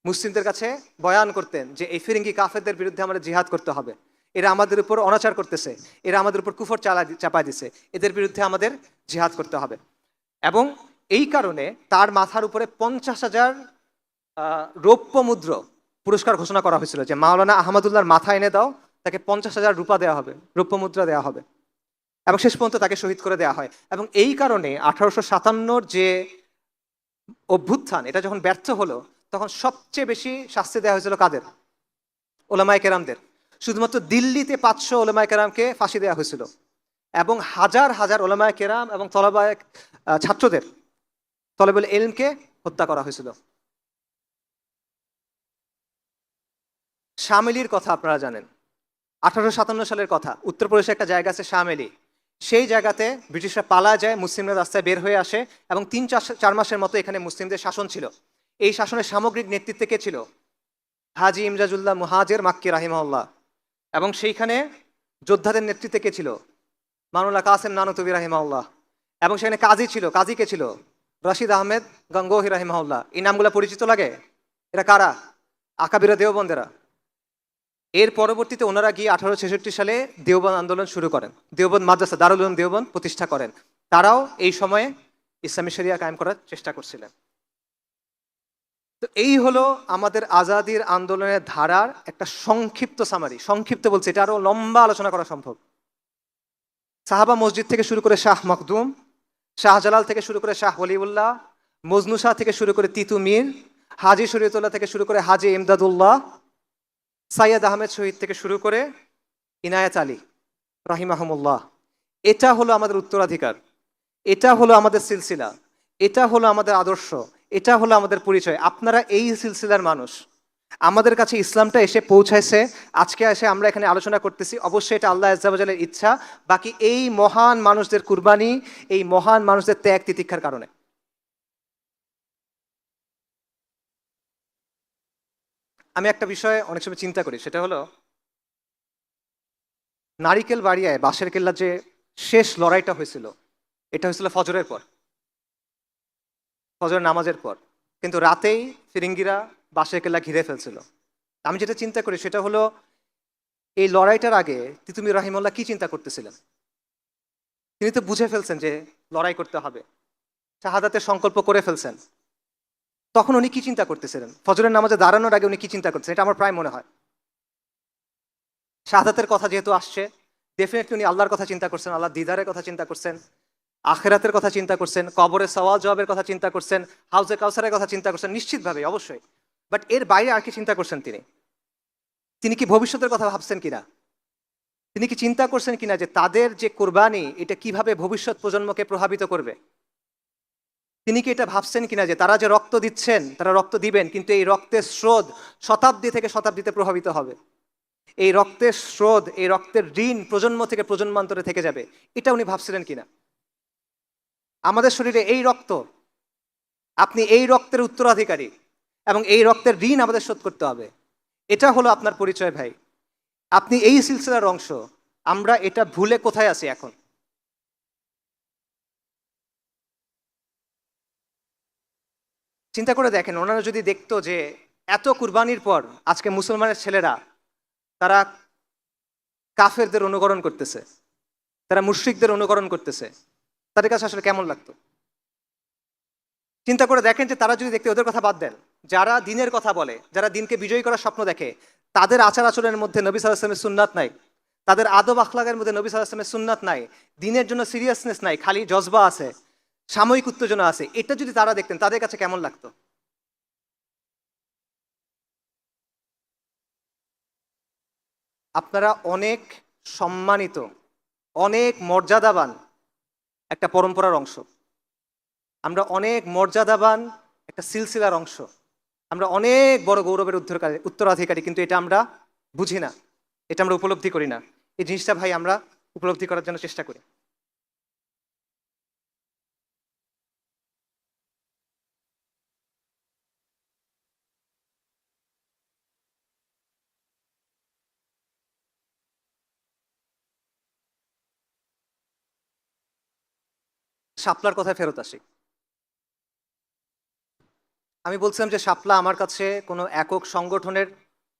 A: মুসলিমদের কাছে বয়ান করতেন যে এই ফিরিঙ্গি কাফেরদের বিরুদ্ধে আমাদের জিহাদ করতে হবে, এরা আমাদের উপর অনাচার করতেছে, এরা আমাদের উপর কুফর চাপায় দিছে, এদের বিরুদ্ধে আমাদের জিহাদ করতে হবে। এবং এই কারণে তার মাথার উপরে 50,000 রৌপ্য মুদ্র পুরস্কার ঘোষণা করা হয়েছিল, যে মাওলানা আহমদুল্লাহর মাথা এনে দাও, তাকে 50,000 রূপা দেওয়া হবে, রৌপ্য মুদ্রা দেওয়া হবে। এবং শেষ পর্যন্ত তাকে শহীদ করে দেওয়া হয়। এবং এই কারণে 1857 যে অভ্যুত্থান, এটা যখন ব্যর্থ হলো, তখন সবচেয়ে বেশি শাস্তি দেওয়া হয়েছিল কাদের? ওলামায়ে কেরামদের। শুধুমাত্র দিল্লিতে 500 ওলামায়ে কেরামকে ফাঁসি দেওয়া হয়েছিল, এবং হাজার হাজার ওলামায়ে কেরাম এবং ছাত্রদের, তলেবুল ইলমকে হত্যা করা হয়েছিল। শামেলির কথা আপনারা জানেন, 1857 সালের কথা। উত্তরপ্রদেশে একটা জায়গা আছে শামেলি, সেই জায়গাতে ব্রিটিশরা পালায় যায়, মুসলিমরা রাস্তায় বের হয়ে আসে, এবং 3-4 মাসের মতো এখানে মুসলিমদের শাসন ছিল। এই শাসনের সামগ্রিক নেতৃত্বে কে ছিল? হাজি ইমজাজুল্লাহ মুহাজির মাক্কি রাহিমাহুল্লাহ। এবং সেইখানে যোদ্ধাদের নেতৃত্বে কে ছিল? মাওলানা কাসেম নানুতুবি রাহিমাহুল্লাহ। এবং সেখানে কাজী ছিল, কাজী কে ছিল? রশিদ আহমেদ গঙ্গোহী রাহিমাহুল্লাহ। এই নামগুলো পরিচিত লাগে? এরা কারা? আকাবিরা দেওবন্দেরা। এর পরবর্তীতে ওনারা গিয়ে 1866 সালে দেওবন্দ আন্দোলন শুরু করেন, দেওবন্দ মাদ্রাসা দারুল উলুম দেওবন্দ প্রতিষ্ঠা করেন। তারাও এই সময়ে ইসলামী শরিয়া কায়েম করার চেষ্টা করছিলেন। তো এই হলো আমাদের আজাদির আন্দোলনের ধারার একটা সংক্ষিপ্ত সামারি। সংক্ষিপ্ত বলছে, এটা আরো লম্বা আলোচনা করা সম্ভব। সাহাবা মসজিদ থেকে শুরু করে শাহ মখদুম, শাহজালাল থেকে শুরু করে শাহ ওলিউল্লাহ, মজনু শাহ থেকে শুরু করে তিতু মীর, হাজি শরীয়তুল্লাহ থেকে শুরু করে হাজি ইমদাদুল্লাহ, সাইয়দ আহমেদ শহীদ থেকে শুরু করে ইনায়েত আলী রাহিমাহুমুল্লাহ। এটা হলো আমাদের উত্তরাধিকার, এটা হলো আমাদের সিলসিলা, এটা হলো আমাদের আদর্শ, এটা হলো আমাদের পরিচয়। আপনারা এই সিলসিলার মানুষ। আমাদের কাছে ইসলামটা এসে পৌঁছাইছে, আজকে এসে আমরা এখানে আলোচনা করতেছি, অবশ্যই এটা আল্লাহ আজ্জা ওয়া জাল্লার ইচ্ছা, বাকি এই মহান মানুষদের কুরবানি, এই মহান মানুষদের ত্যাগ তিতিক্ষার কারণে। আমি একটা বিষয়ে অনেক সময় চিন্তা করি, সেটা হলো নারিকেল বাড়িয়ায় বাঁশের কেল্লা যে শেষ লড়াইটা হয়েছিল, এটা হয়েছিল ফজরের পর, ফজরের নামাজের পর, কিন্তু রাতেই ফিরিঙ্গিরা বাঁশের কেল্লা ঘিরে ফেলছিল। আমি যেটা চিন্তা করি সেটা হলো, এই লড়াইটার আগে তিতুমির রাহিমাহুল্লাহ কি চিন্তা করতেছিলেন? তিনি তো বুঝে ফেলছেন যে লড়াই করতে হবে, শাহাদাতের সংকল্প করে ফেলছেন। তখন উনি কি চিন্তা করতেছিলেন? ফজরের নামাজে দাঁড়ানোর আগে উনি কি চিন্তা করতেছেন? এটা আমার প্রায় মনে হয় শাহাদাতের কথা যেহেতু আসছে, ডেফিনেটলি উনি আল্লাহর কথা চিন্তা করছেন, আল্লাহ দিদারের কথা চিন্তা করছেন, আখেরাতের কথা চিন্তা করছেন, কবরে সওয়াল জবাবের কথা চিন্তা করছেন, হাউজে কাউসারের কথা চিন্তা করছেন, নিশ্চিতভাবে, অবশ্যই। বাট এর বাইরে আর কি চিন্তা করছেন তিনি? তিনি কি ভবিষ্যতের কথা ভাবছেন কিনা? তিনি কি চিন্তা করছেন কিনা যে তাদের যে কোরবানি এটা কিভাবে ভবিষ্যৎ প্রজন্মকে প্রভাবিত করবে? তিনি কি এটা ভাবছেন কিনা যে তারা যে রক্ত দিচ্ছেন, তারা রক্ত দিবেন, কিন্তু এই রক্তের স্রোত শতাব্দী থেকে শতাব্দীতে প্রভাবিত হবে। এই রক্তের স্রোত, এই রক্তের ঋণ প্রজন্ম থেকে প্রজন্মান্তরে থেকে যাবে, এটা উনি ভাবছিলেন কিনা? আমাদের শরীরে এই রক্ত, আপনি এই রক্তের উত্তরাধিকারী, এবং এই রক্তের ঋণ আমাদের শোধ করতে হবে। এটা হলো আপনার পরিচয় ভাই। আপনি এই সিলসিলার অংশ। আমরা এটা ভুলে কোথায় আছি এখন? চিন্তা করে দেখেন, ওনারা যদি দেখতো যে এত কুরবানির পর আজকে মুসলমানের ছেলেরা তারা কাফেরদের অনুকরণ করতেছে, তারা মুশরিকদের অনুকরণ করতেছে, তাদের কাছে আসলে কেমন লাগতো? চিন্তা করে দেখেন যে তারা যদি দেখতে, ওদের কথা বাদ দেন, যারা দিনের কথা বলে, যারা দিনকে বিজয়ী করার স্বপ্ন দেখে, তাদের আচার আচরণের মধ্যে নবী সাল্লাল্লাহু আলাইহি ওয়াসাল্লামের সুন্নাত নাই, তাদের আদব আখলাকের মধ্যে নবী সাল্লাল্লাহু আলাইহি ওয়াসাল্লামের সুন্নাত নাই, দিনের জন্য সিরিয়াসনেস নাই, খালি জজবা আছে, সাময়িক উত্তেজনা আছে, এটা যদি তারা দেখতেন তাদের কাছে কেমন লাগতো? আপনারা অনেক সম্মানিত, অনেক মর্যাদাবান একটা পরম্পরার অংশ। আমরা অনেক মর্যাদাবান একটা সিলসিলার অংশ। আমরা অনেক বড় গৌরবের উত্তরাধিকারী, কিন্তু এটা আমরা বুঝি না, এটা আমরা উপলব্ধি করি না। এই জিনিসটা ভাই আমরা উপলব্ধি করার জন্য চেষ্টা করি। শাপলার কথায় ফেরত আসি। আমি বলছিলাম যে শাপলা আমার কাছে কোনো একক সংগঠনের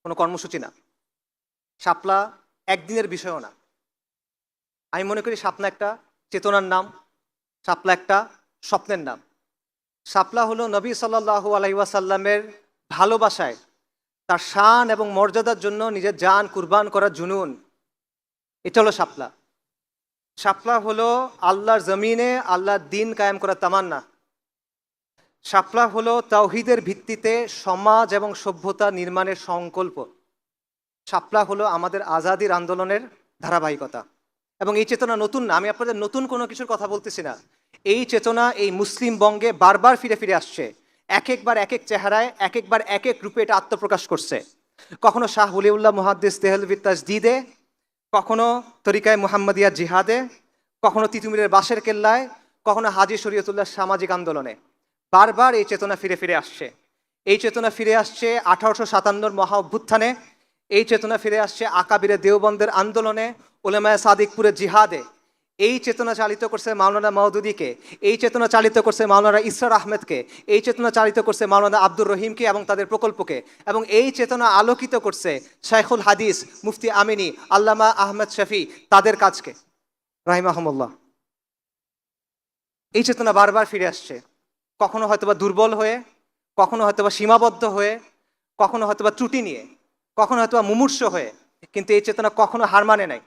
A: কোনো কর্মসূচি না, শাপলা একদিনের বিষয়ও না। আমি মনে করি শাপলা একটা চেতনার নাম, শাপলা একটা স্বপ্নের নাম। শাপলা হলো নবী সাল্লাল্লাহু আলাইহি ওয়াসাল্লামের ভালোবাসায়, তার শান এবং মর্যাদার জন্য নিজের জান কুরবান করার জুনুন, এটা হলো শাপলা। শাপলা হলো আল্লাহর জমিনে আল্লাহর দিন কায়েম করার তামান্না। শাপলা হলো তাওহীদের ভিত্তিতে সমাজ এবং সভ্যতা নির্মাণের সংকল্প। শাপলা হলো আমাদের আজাদির আন্দোলনের ধারাবাহিকতা। এবং এই চেতনা নতুন না, আমি আপনাদের নতুন কোনো কিছুর কথা বলতেছি না। এই চেতনা এই মুসলিম বঙ্গে বারবার ফিরে ফিরে আসছে, এক একবার এক এক চেহারায়, এক একবার এক এক রূপে এটা আত্মপ্রকাশ করছে। কখনো শাহ ওলিউল্লাহ মুহাদ্দিস দেহলভী তাজদীদে, কখনো তরিকায় মুহাম্মদিয়া জিহাদে, কখনো তিতুমিরের বাঁশের কেল্লায়, কখনো হাজী শরীয়তুল্লাহ সামাজিক আন্দোলনে। বারবার এই চেতনা ফিরে ফিরে আসছে। এই চেতনা ফিরে আসছে 1857 মহা অভ্যুত্থানে, এই চেতনা ফিরে আসছে আকাবিরে দেওবন্দের আন্দোলনে, উলেমায়ে সাদিকপুরের জিহাদে। এই চেতনা চালিত করছে মাওলানা মওদুদীকে, এই চেতনা চালিত করছে মাওলানা ইসরার আহমেদকে, এই চেতনা চালিত করছে মাওলানা আব্দুর রহিমকে এবং তাদের প্রকল্পকে, এবং এই চেতনা আলোকিত করছে শাইখুল হাদিস মুফতি আমিনী আল্লামা আহমেদ শফি তাদের কাজকে রাহিমাহুমুল্লাহ। এই চেতনা বারবার ফিরে আসছে, কখনো হয়তোবা দুর্বল হয়ে, কখনো হয়তোবা সীমাবদ্ধ হয়ে, কখনো হয়তোবা ত্রুটি নিয়ে, কখনো হয়তোবা মুমূর্ষ হয়ে, কিন্তু এই চেতনা কখনো হার মানে নাই।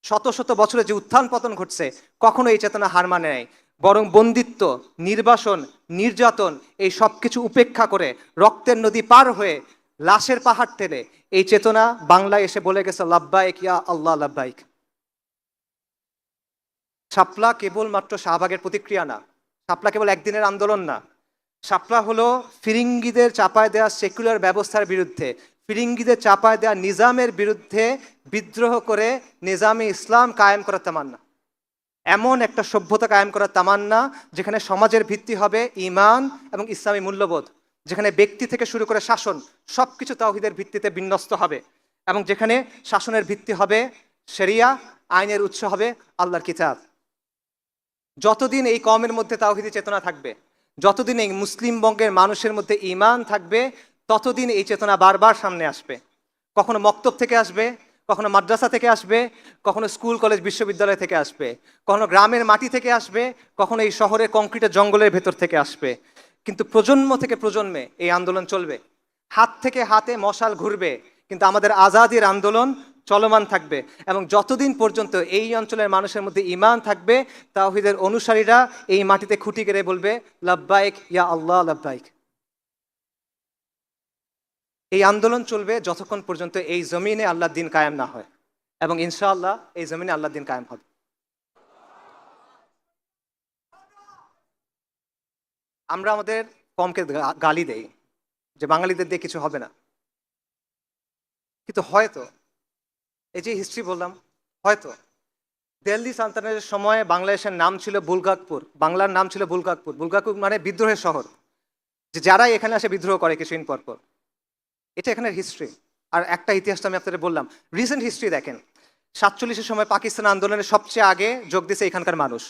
A: শত শত বছরে যে উত্থান পতন ঘটছে, কখনো এই চেতনা হার মানে নাই, বরং বন্দিত্ব, নির্বাসন, নির্যাতন এই সব কিছু উপেক্ষা করে রক্তের নদী পার হয়ে লাশের পাহাড় টেনে এই চেতনা বাংলায় এসে বলে গেছে লাব্বাইক ইয়া আল্লাহ লাব্বাইক। শাপলা কেবলমাত্র শাহবাগের প্রতিক্রিয়া না, শাপলা কেবল একদিনের আন্দোলন না। শাপলা হলো ফিরিঙ্গিদের চাপায় দেওয়া সেকুলার ব্যবস্থার বিরুদ্ধে, ফিরিঙ্গিদের চাপায় দেওয়া নিজামের বিরুদ্ধে বিদ্রোহ করে নিজামে ইসলাম কায়েম করার তামান্না। এমন একটা সভ্যতা কায়েম করার তামান্না যেখানে সমাজের ভিত্তি হবে ঈমান এবং ইসলামী মূল্যবোধ, যেখানে ব্যক্তি থেকে শুরু করে শাসন সব কিছু তাওহীদের ভিত্তিতে বিন্যস্ত হবে, এবং যেখানে শাসনের ভিত্তি হবে শরিয়া, আইনের উৎস হবে আল্লাহর কিতাব। যতদিন এই কওমের মধ্যে তাওহীদি চেতনা থাকবে, যতদিন এই মুসলিম বঙ্গের মানুষের মধ্যে ঈমান থাকবে, ততদিন এই চেতনা বারবার সামনে আসবে। কখনো মক্তব থেকে আসবে, কখনো মাদ্রাসা থেকে আসবে, কখনো স্কুল কলেজ বিশ্ববিদ্যালয় থেকে আসবে, কখনো গ্রামের মাটি থেকে আসবে, কখনো এই শহরের কংক্রিটের জঙ্গলের ভেতর থেকে আসবে। কিন্তু প্রজন্ম থেকে প্রজন্মে এই আন্দোলন চলবে, হাত থেকে হাতে মশাল ঘুরবে, কিন্তু আমাদের আজাদির আন্দোলন চলমান থাকবে। এবং যতদিন পর্যন্ত এই অঞ্চলের মানুষের মধ্যে ঈমান থাকবে, তাওহীদের অনুসারীরা এই মাটিতে খুঁটি গেড়ে বলবে লাব্বাইক ইয়া আল্লাহ লাব্বাইক। এই আন্দোলন চলবে যতক্ষণ পর্যন্ত এই জমিনে আল্লাহর দ্বীন কায়েম না হয়। এবং ইনশাআল্লাহ এই জমিনে আল্লাহর দিন কায়েম হবে। আমরা আমাদের কমকে গালি দেই যে বাঙালিদের দিয়ে কিছু হবে না, কিন্তু হয়তো এই যে হিস্ট্রি বললাম, হয়তো দিল্লি সালতানাতের সময় বাংলাদেশের নাম ছিল বুলগাকপুর, বাংলার নাম ছিল বুলগাকপুর। বুলগাকপুর মানে বিদ্রোহের শহর, যে যারা এখানে আসে বিদ্রোহ করে কিছুদিন পর পর। এটা এখানের হিস্ট্রি। আর একটা ইতিহাসটা আমি আপনাদের বললাম, রিসেন্ট হিস্ট্রি দেখেন। 47-এর সময় পাকিস্তান আন্দোলনের সবচেয়ে আগে যোগ দিয়েছে এখানকার মানুষ।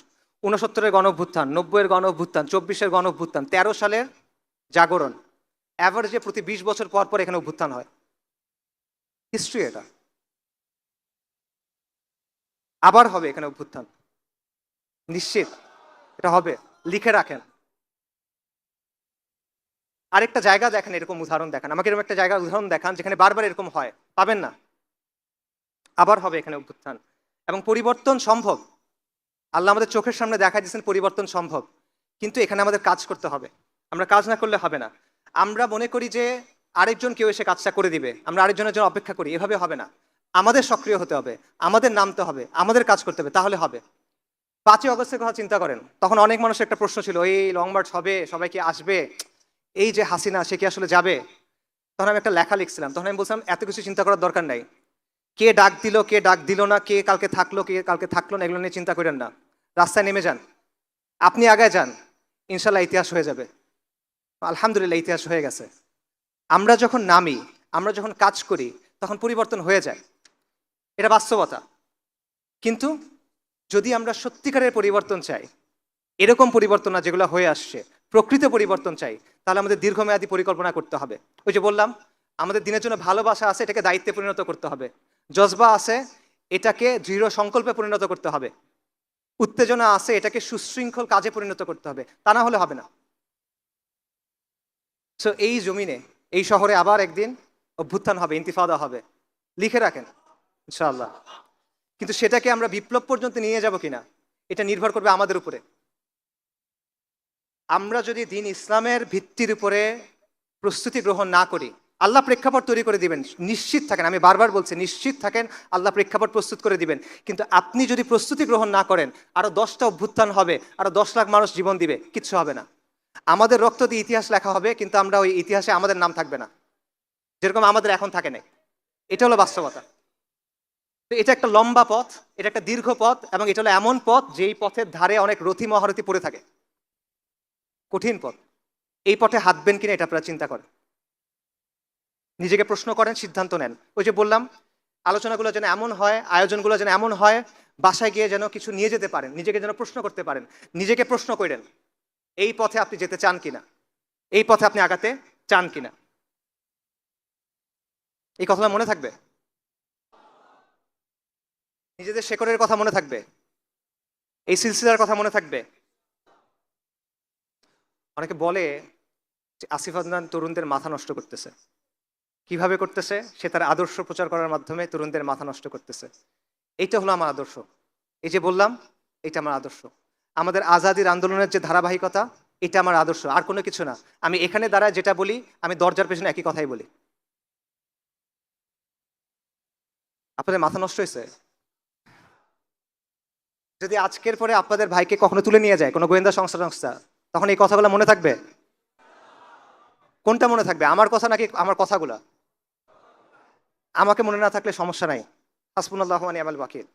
A: 69-এর গণ অভ্যুত্থান, 90-এর গণ অভ্যুত্থান, 24-এর গণ অভ্যুত্থান, 13 সালের জাগরণ। অ্যাভারেজে প্রতি 20 বছর পর পর এখানে অভ্যুত্থান হয়। হিস্ট্রি এটা। আবার হবে এখানে অভ্যুত্থান, নিশ্চিত এটা হবে, লিখে রাখেন। আরেকটা জায়গা দেখেন, এরকম উদাহরণ দেখান আমাকে, এরকম একটা জায়গার উদাহরণ দেখান যেখানে বারবার এরকম হয়, পাবেন না। আবার হবে এখানে অভ্যুত্থান, এবং পরিবর্তন সম্ভব। আল্লাহ আমাদের চোখের সামনে দেখা দিয়েছেন পরিবর্তন সম্ভব, কিন্তু এখানে আমাদের কাজ করতে হবে। আমরা কাজ না করলে হবে না। আমরা মনে করি যে আরেকজন কেউ এসে কাজটা করে দিবে, আমরা আরেকজনের জন্য অপেক্ষা করি, এভাবে হবে না। আমাদের সক্রিয় হতে হবে, আমাদের নামতে হবে, আমাদের কাজ করতে হবে, তাহলে হবে। 5ই অগস্টের কথা চিন্তা করেন, তখন অনেক মানুষের একটা প্রশ্ন ছিল, এই লং মার্চ হবে, সবাই কি আসবে, এই যে হাসিনা সে কি আসলে যাবে? তখন আমি একটা লেখা লিখছিলাম, তখন আমি বলছিলাম এত কিছু চিন্তা করার দরকার নাই। কে ডাক দিল, কে ডাক দিল না, কে কালকে থাকলো, কে কালকে থাকলো না, এগুলো নিয়ে চিন্তা করেন না। রাস্তায় নেমে যান, আপনি আগে যান, ইনশাল্লাহ ইতিহাস হয়ে যাবে। আলহামদুলিল্লাহ ইতিহাস হয়ে গেছে। আমরা যখন নামি, আমরা যখন কাজ করি, তখন পরিবর্তন হয়ে যায়, এটা বাস্তবতা। কিন্তু যদি আমরা সত্যিকারের পরিবর্তন চাই, এরকম পরিবর্তন না যেগুলো হয়ে আসছে, প্রকৃত পরিবর্তন চাই, তাহলে আমাদের দীর্ঘমেয়াদী পরিকল্পনা করতে হবে। ওই যে বললাম, আমাদের দিনের জন্য ভালোবাসা আছে, এটাকে দায়িত্বে পরিণত করতে হবে। জজবা আছে, এটাকে দৃঢ় সংকল্পে পরিণত করতে হবে। উত্তেজনা আছে, এটাকে সুশৃঙ্খল কাজে পরিণত করতে হবে, তা না হলে হবে না। সো এই জমিনে, এই শহরে আবার একদিন অভ্যুত্থান হবে, ইন্তিফাদা হবে, লিখে রাখেন ইনশাআল্লাহ। কিন্তু সেটাকে আমরা বিপ্লব পর্যন্ত নিয়ে যাব কিনা, এটা নির্ভর করবে আমাদের উপরে। আমরা যদি দিন ইসলামের ভিত্তির উপরে প্রস্তুতি গ্রহণ না করি, আল্লাহ প্রেক্ষাপট তৈরি করে দিবেন, নিশ্চিত থাকেন, আমি বারবার বলছি নিশ্চিত থাকেন, আল্লাহ প্রেক্ষাপট প্রস্তুত করে দিবেন। কিন্তু আপনি যদি প্রস্তুতি গ্রহণ না করেন, আরো 10টা অভ্যুত্থান হবে, আরো 10 লাখ মানুষ জীবন দিবে, কিচ্ছু হবে না। আমাদের রক্ত দিয়ে ইতিহাস লেখা হবে, কিন্তু আমরা ওই ইতিহাসে আমাদের নাম থাকবে না, যেরকম আমাদের এখন থাকে না। এটা হলো বাস্তবতা। তো এটা একটা লম্বা পথ, এটা একটা দীর্ঘ পথ, এবং এটা হলো এমন পথ যেই পথের ধারে অনেক রথী মহারথী পড়ে থাকে, কঠিন পথ। এই পথে হাঁটবেন কিনা এটা আপনারা চিন্তা করেন, নিজেকে প্রশ্ন করেন, সিদ্ধান্ত নেন। ওই যে বললাম, আলোচনাগুলো যেন এমন হয়, আয়োজনগুলো যেন এমন হয়, বাসায় গিয়ে যেন কিছু নিয়ে যেতে পারেন, নিজেকে যেন প্রশ্ন করতে পারেন, নিজেকে প্রশ্ন করেন এই পথে আপনি যেতে চান কিনা, এই পথে আপনি আগাতে চান কিনা। এই কথাটা মনে থাকবে, নিজেদের শেকড়ের কথা মনে থাকবে, এই সিলসিলার কথা মনে থাকবে। অনেকে বলে যে আসিফ আদনান তরুণদের মাথা নষ্ট করতেছে। কিভাবে করতেছে? সে তার আদর্শ প্রচার করার মাধ্যমে তরুণদের মাথা নষ্ট করতেছে। এইটা হলো আমার আদর্শ। এই যে বললাম, এটা আমার আদর্শ। আমাদের আজাদির আন্দোলনের যে ধারাবাহিকতা, এটা আমার আদর্শ, আর কোনো কিছু না। আমি এখানে দাঁড়ায় যেটা বলি, আমি দরজার পেছনে একই কথাই বলি। আপনাদের মাথা নষ্ট হয়েছে? যদি আজকের পরে আপনাদের ভাইকে কখনো তুলে নিয়ে যায় কোনো গোয়েন্দা সংস্থা, তখন এই কথাগুলো মনে থাকবে? কোনটা মনে থাকবে, আমার কথা নাকি আমার কথাগুলা? আমাকে মনে না থাকলে সমস্যা নাই, হাসবুনাল্লাহু ওয়া নি'মাল ওয়াকিল।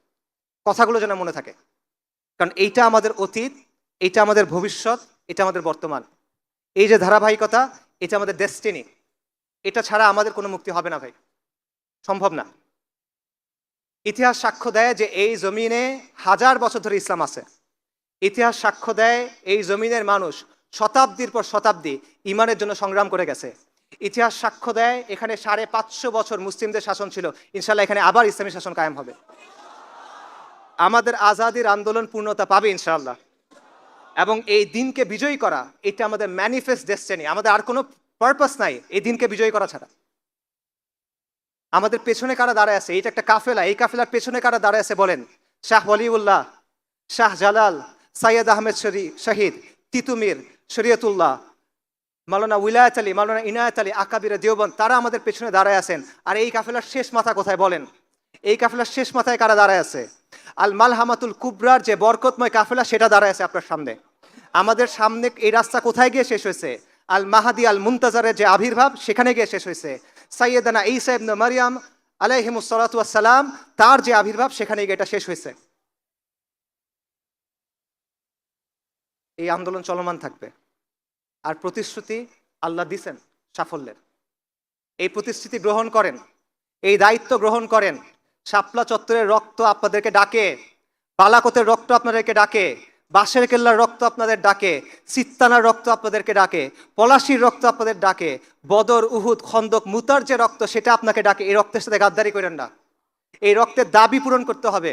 A: কথাগুলো যেন মনে থাকে, কারণ এইটা আমাদের অতীত, এইটা আমাদের ভবিষ্যৎ, এটা আমাদের বর্তমান। এই যে ধারাবাহিকতা, এটা আমাদের ডেস্টিনি। এটা ছাড়া আমাদের কোনো মুক্তি হবে না ভাই, সম্ভব না। ইতিহাস সাক্ষ্য দেয় যে এই জমিনে 1000 বছর ধরে ইসলাম আছে। ইতিহাস সাক্ষ্য দেয় এই জমিনের মানুষ শতাব্দীর পর শতাব্দী ইমানের জন্য সংগ্রাম করে গেছে। ইতিহাস সাক্ষ্য দেয় এখানে 550 বছর মুসলিমদের শাসন ছিল, ইনশাল্লাহ এখানে আবার ইসলামী শাসন কায়েম হবে। আমাদের আজাদির আন্দোলন পূর্ণতা পাবে ইনশাআল্লাহ, এবং এই দিনকে বিজয়ী করা, এটা আমাদের ম্যানিফেস্ট ডেস্টিনি। আমাদের আর কোনো পারপাস নাই এই দিনকে বিজয়ী করা ছাড়া। আমাদের পেছনে কারা দাঁড়ায় আছে? এটা একটা কাফেলা, এই কাফেলার পেছনে কারা দাঁড়ায় আছে বলেন? শাহ ওয়ালিউল্লাহ, শাহ জালাল, সৈয়দ আহমেদ শহীদ, তিতুমির, শরীয়তুল্লাহ, মাওলানা উইলায়াত আলী, মাওলানা ইনায়াত আলী, আকাবির দেওবন্দ, তারা আমাদের পেছনে দাঁড়ায় আছেন। আর এই কাফেলার শেষ মাথা কোথায় বলেন? এই কাফেলার শেষ মাথায় কারা দাঁড়ায় আছে? আল মালহামাতুল কুবরার যে বরকতময় কাফেলা সেটা দাঁড়ায় আছে আপনার সামনে। আমাদের সামনে এই রাস্তা কোথায় গিয়ে শেষ হয়েছে? আল মাহাদি আল মুনতাজারের যে আবির্ভাব সেখানে গিয়ে শেষ হয়েছে। সাইয়েদানা ঈসা ইবনে মারইয়াম আলাইহিমুস সালাতু ওয়াস সালাম তার যে আবির্ভাব সেখানে গিয়ে এটা শেষ হয়েছে। এই আন্দোলন চলমান থাকবে। আর প্রতিশ্রুতি আল্লাহ দিছেন সাফল্যের। এই প্রতিশ্রুতি গ্রহণ করেন, এই দায়িত্ব গ্রহণ করেন। শাপলা চত্বরের রক্ত আপনাদেরকে ডাকে, বালাকোটের রক্ত আপনাদেরকে ডাকে, বাঁশের কেল্লার রক্ত আপনাদের ডাকে, সিত্তানার রক্ত আপনাদেরকে ডাকে, পলাশির রক্ত আপনাদের ডাকে, বদর, উহুদ, খন্দক, মুতার যে রক্ত সেটা আপনাকে ডাকে। এই রক্তের সাথে গাদ্দারি করেন না। এই রক্তের দাবি পূরণ করতে হবে,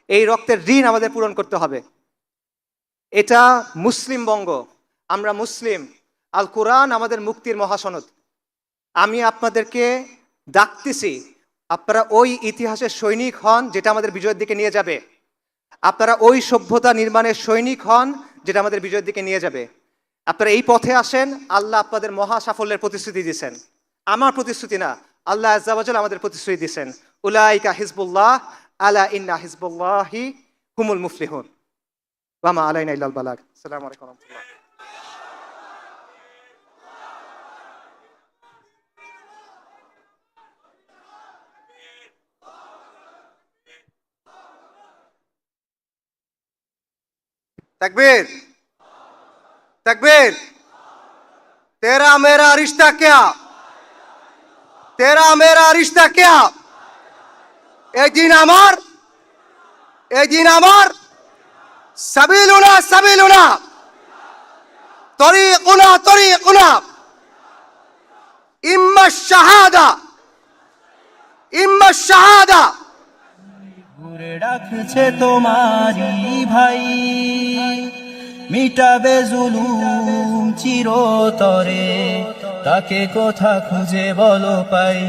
A: এই রক্তের ঋণ আমাদের পূরণ করতে হবে। এটা মুসলিম বঙ্গ, আমরা মুসলিম, আল কোরআন আমাদের মুক্তির মহাসনদ। আমি আপনাদেরকে ডাকতেছি, আপনারা ওই ইতিহাসের সৈনিক হন যেটা আমাদের বিজয়ের দিকে নিয়ে যাবে। আপনারা ওই সভ্যতা নির্মাণের সৈনিক হন যেটা আমাদের বিজয়ের দিকে নিয়ে যাবে। আপনারা এই পথে আসেন, আল্লাহ আপনাদের মহা সাফল্যের প্রতিশ্রুতি দিয়েছেন। আমার প্রতিশ্রুতি না, আল্লাহ আজ্জা ওয়া জাল আমাদের প্রতিশ্রুতি দিয়েছেন। উলাইকা হিজবুল্লাহ আলা ইন্না হিজবুল্লাহি হুমুল মুফলিহুন ওয়া মা আলাইনা ইল্লাল বালাগ। আসসালামু আলাইকুম ওয়া রাহমাতুল্লাহ।
B: तकबीर तकबीर। तेरा मेरा रिश्ता क्या, तेरा मेरा रिश्ता क्या? ए दिन अमर, ए दिन अमर। सबीलुना सबीलुना, तरीकुना तरीकुना। इम्मा शहादा, इम्मा शहादा।
C: ঘুরে ডাকছে তোমারি ভাই, মিটাবে জুলুম চিরতরে, তাকে কোথা খুঁজে বলো পাই।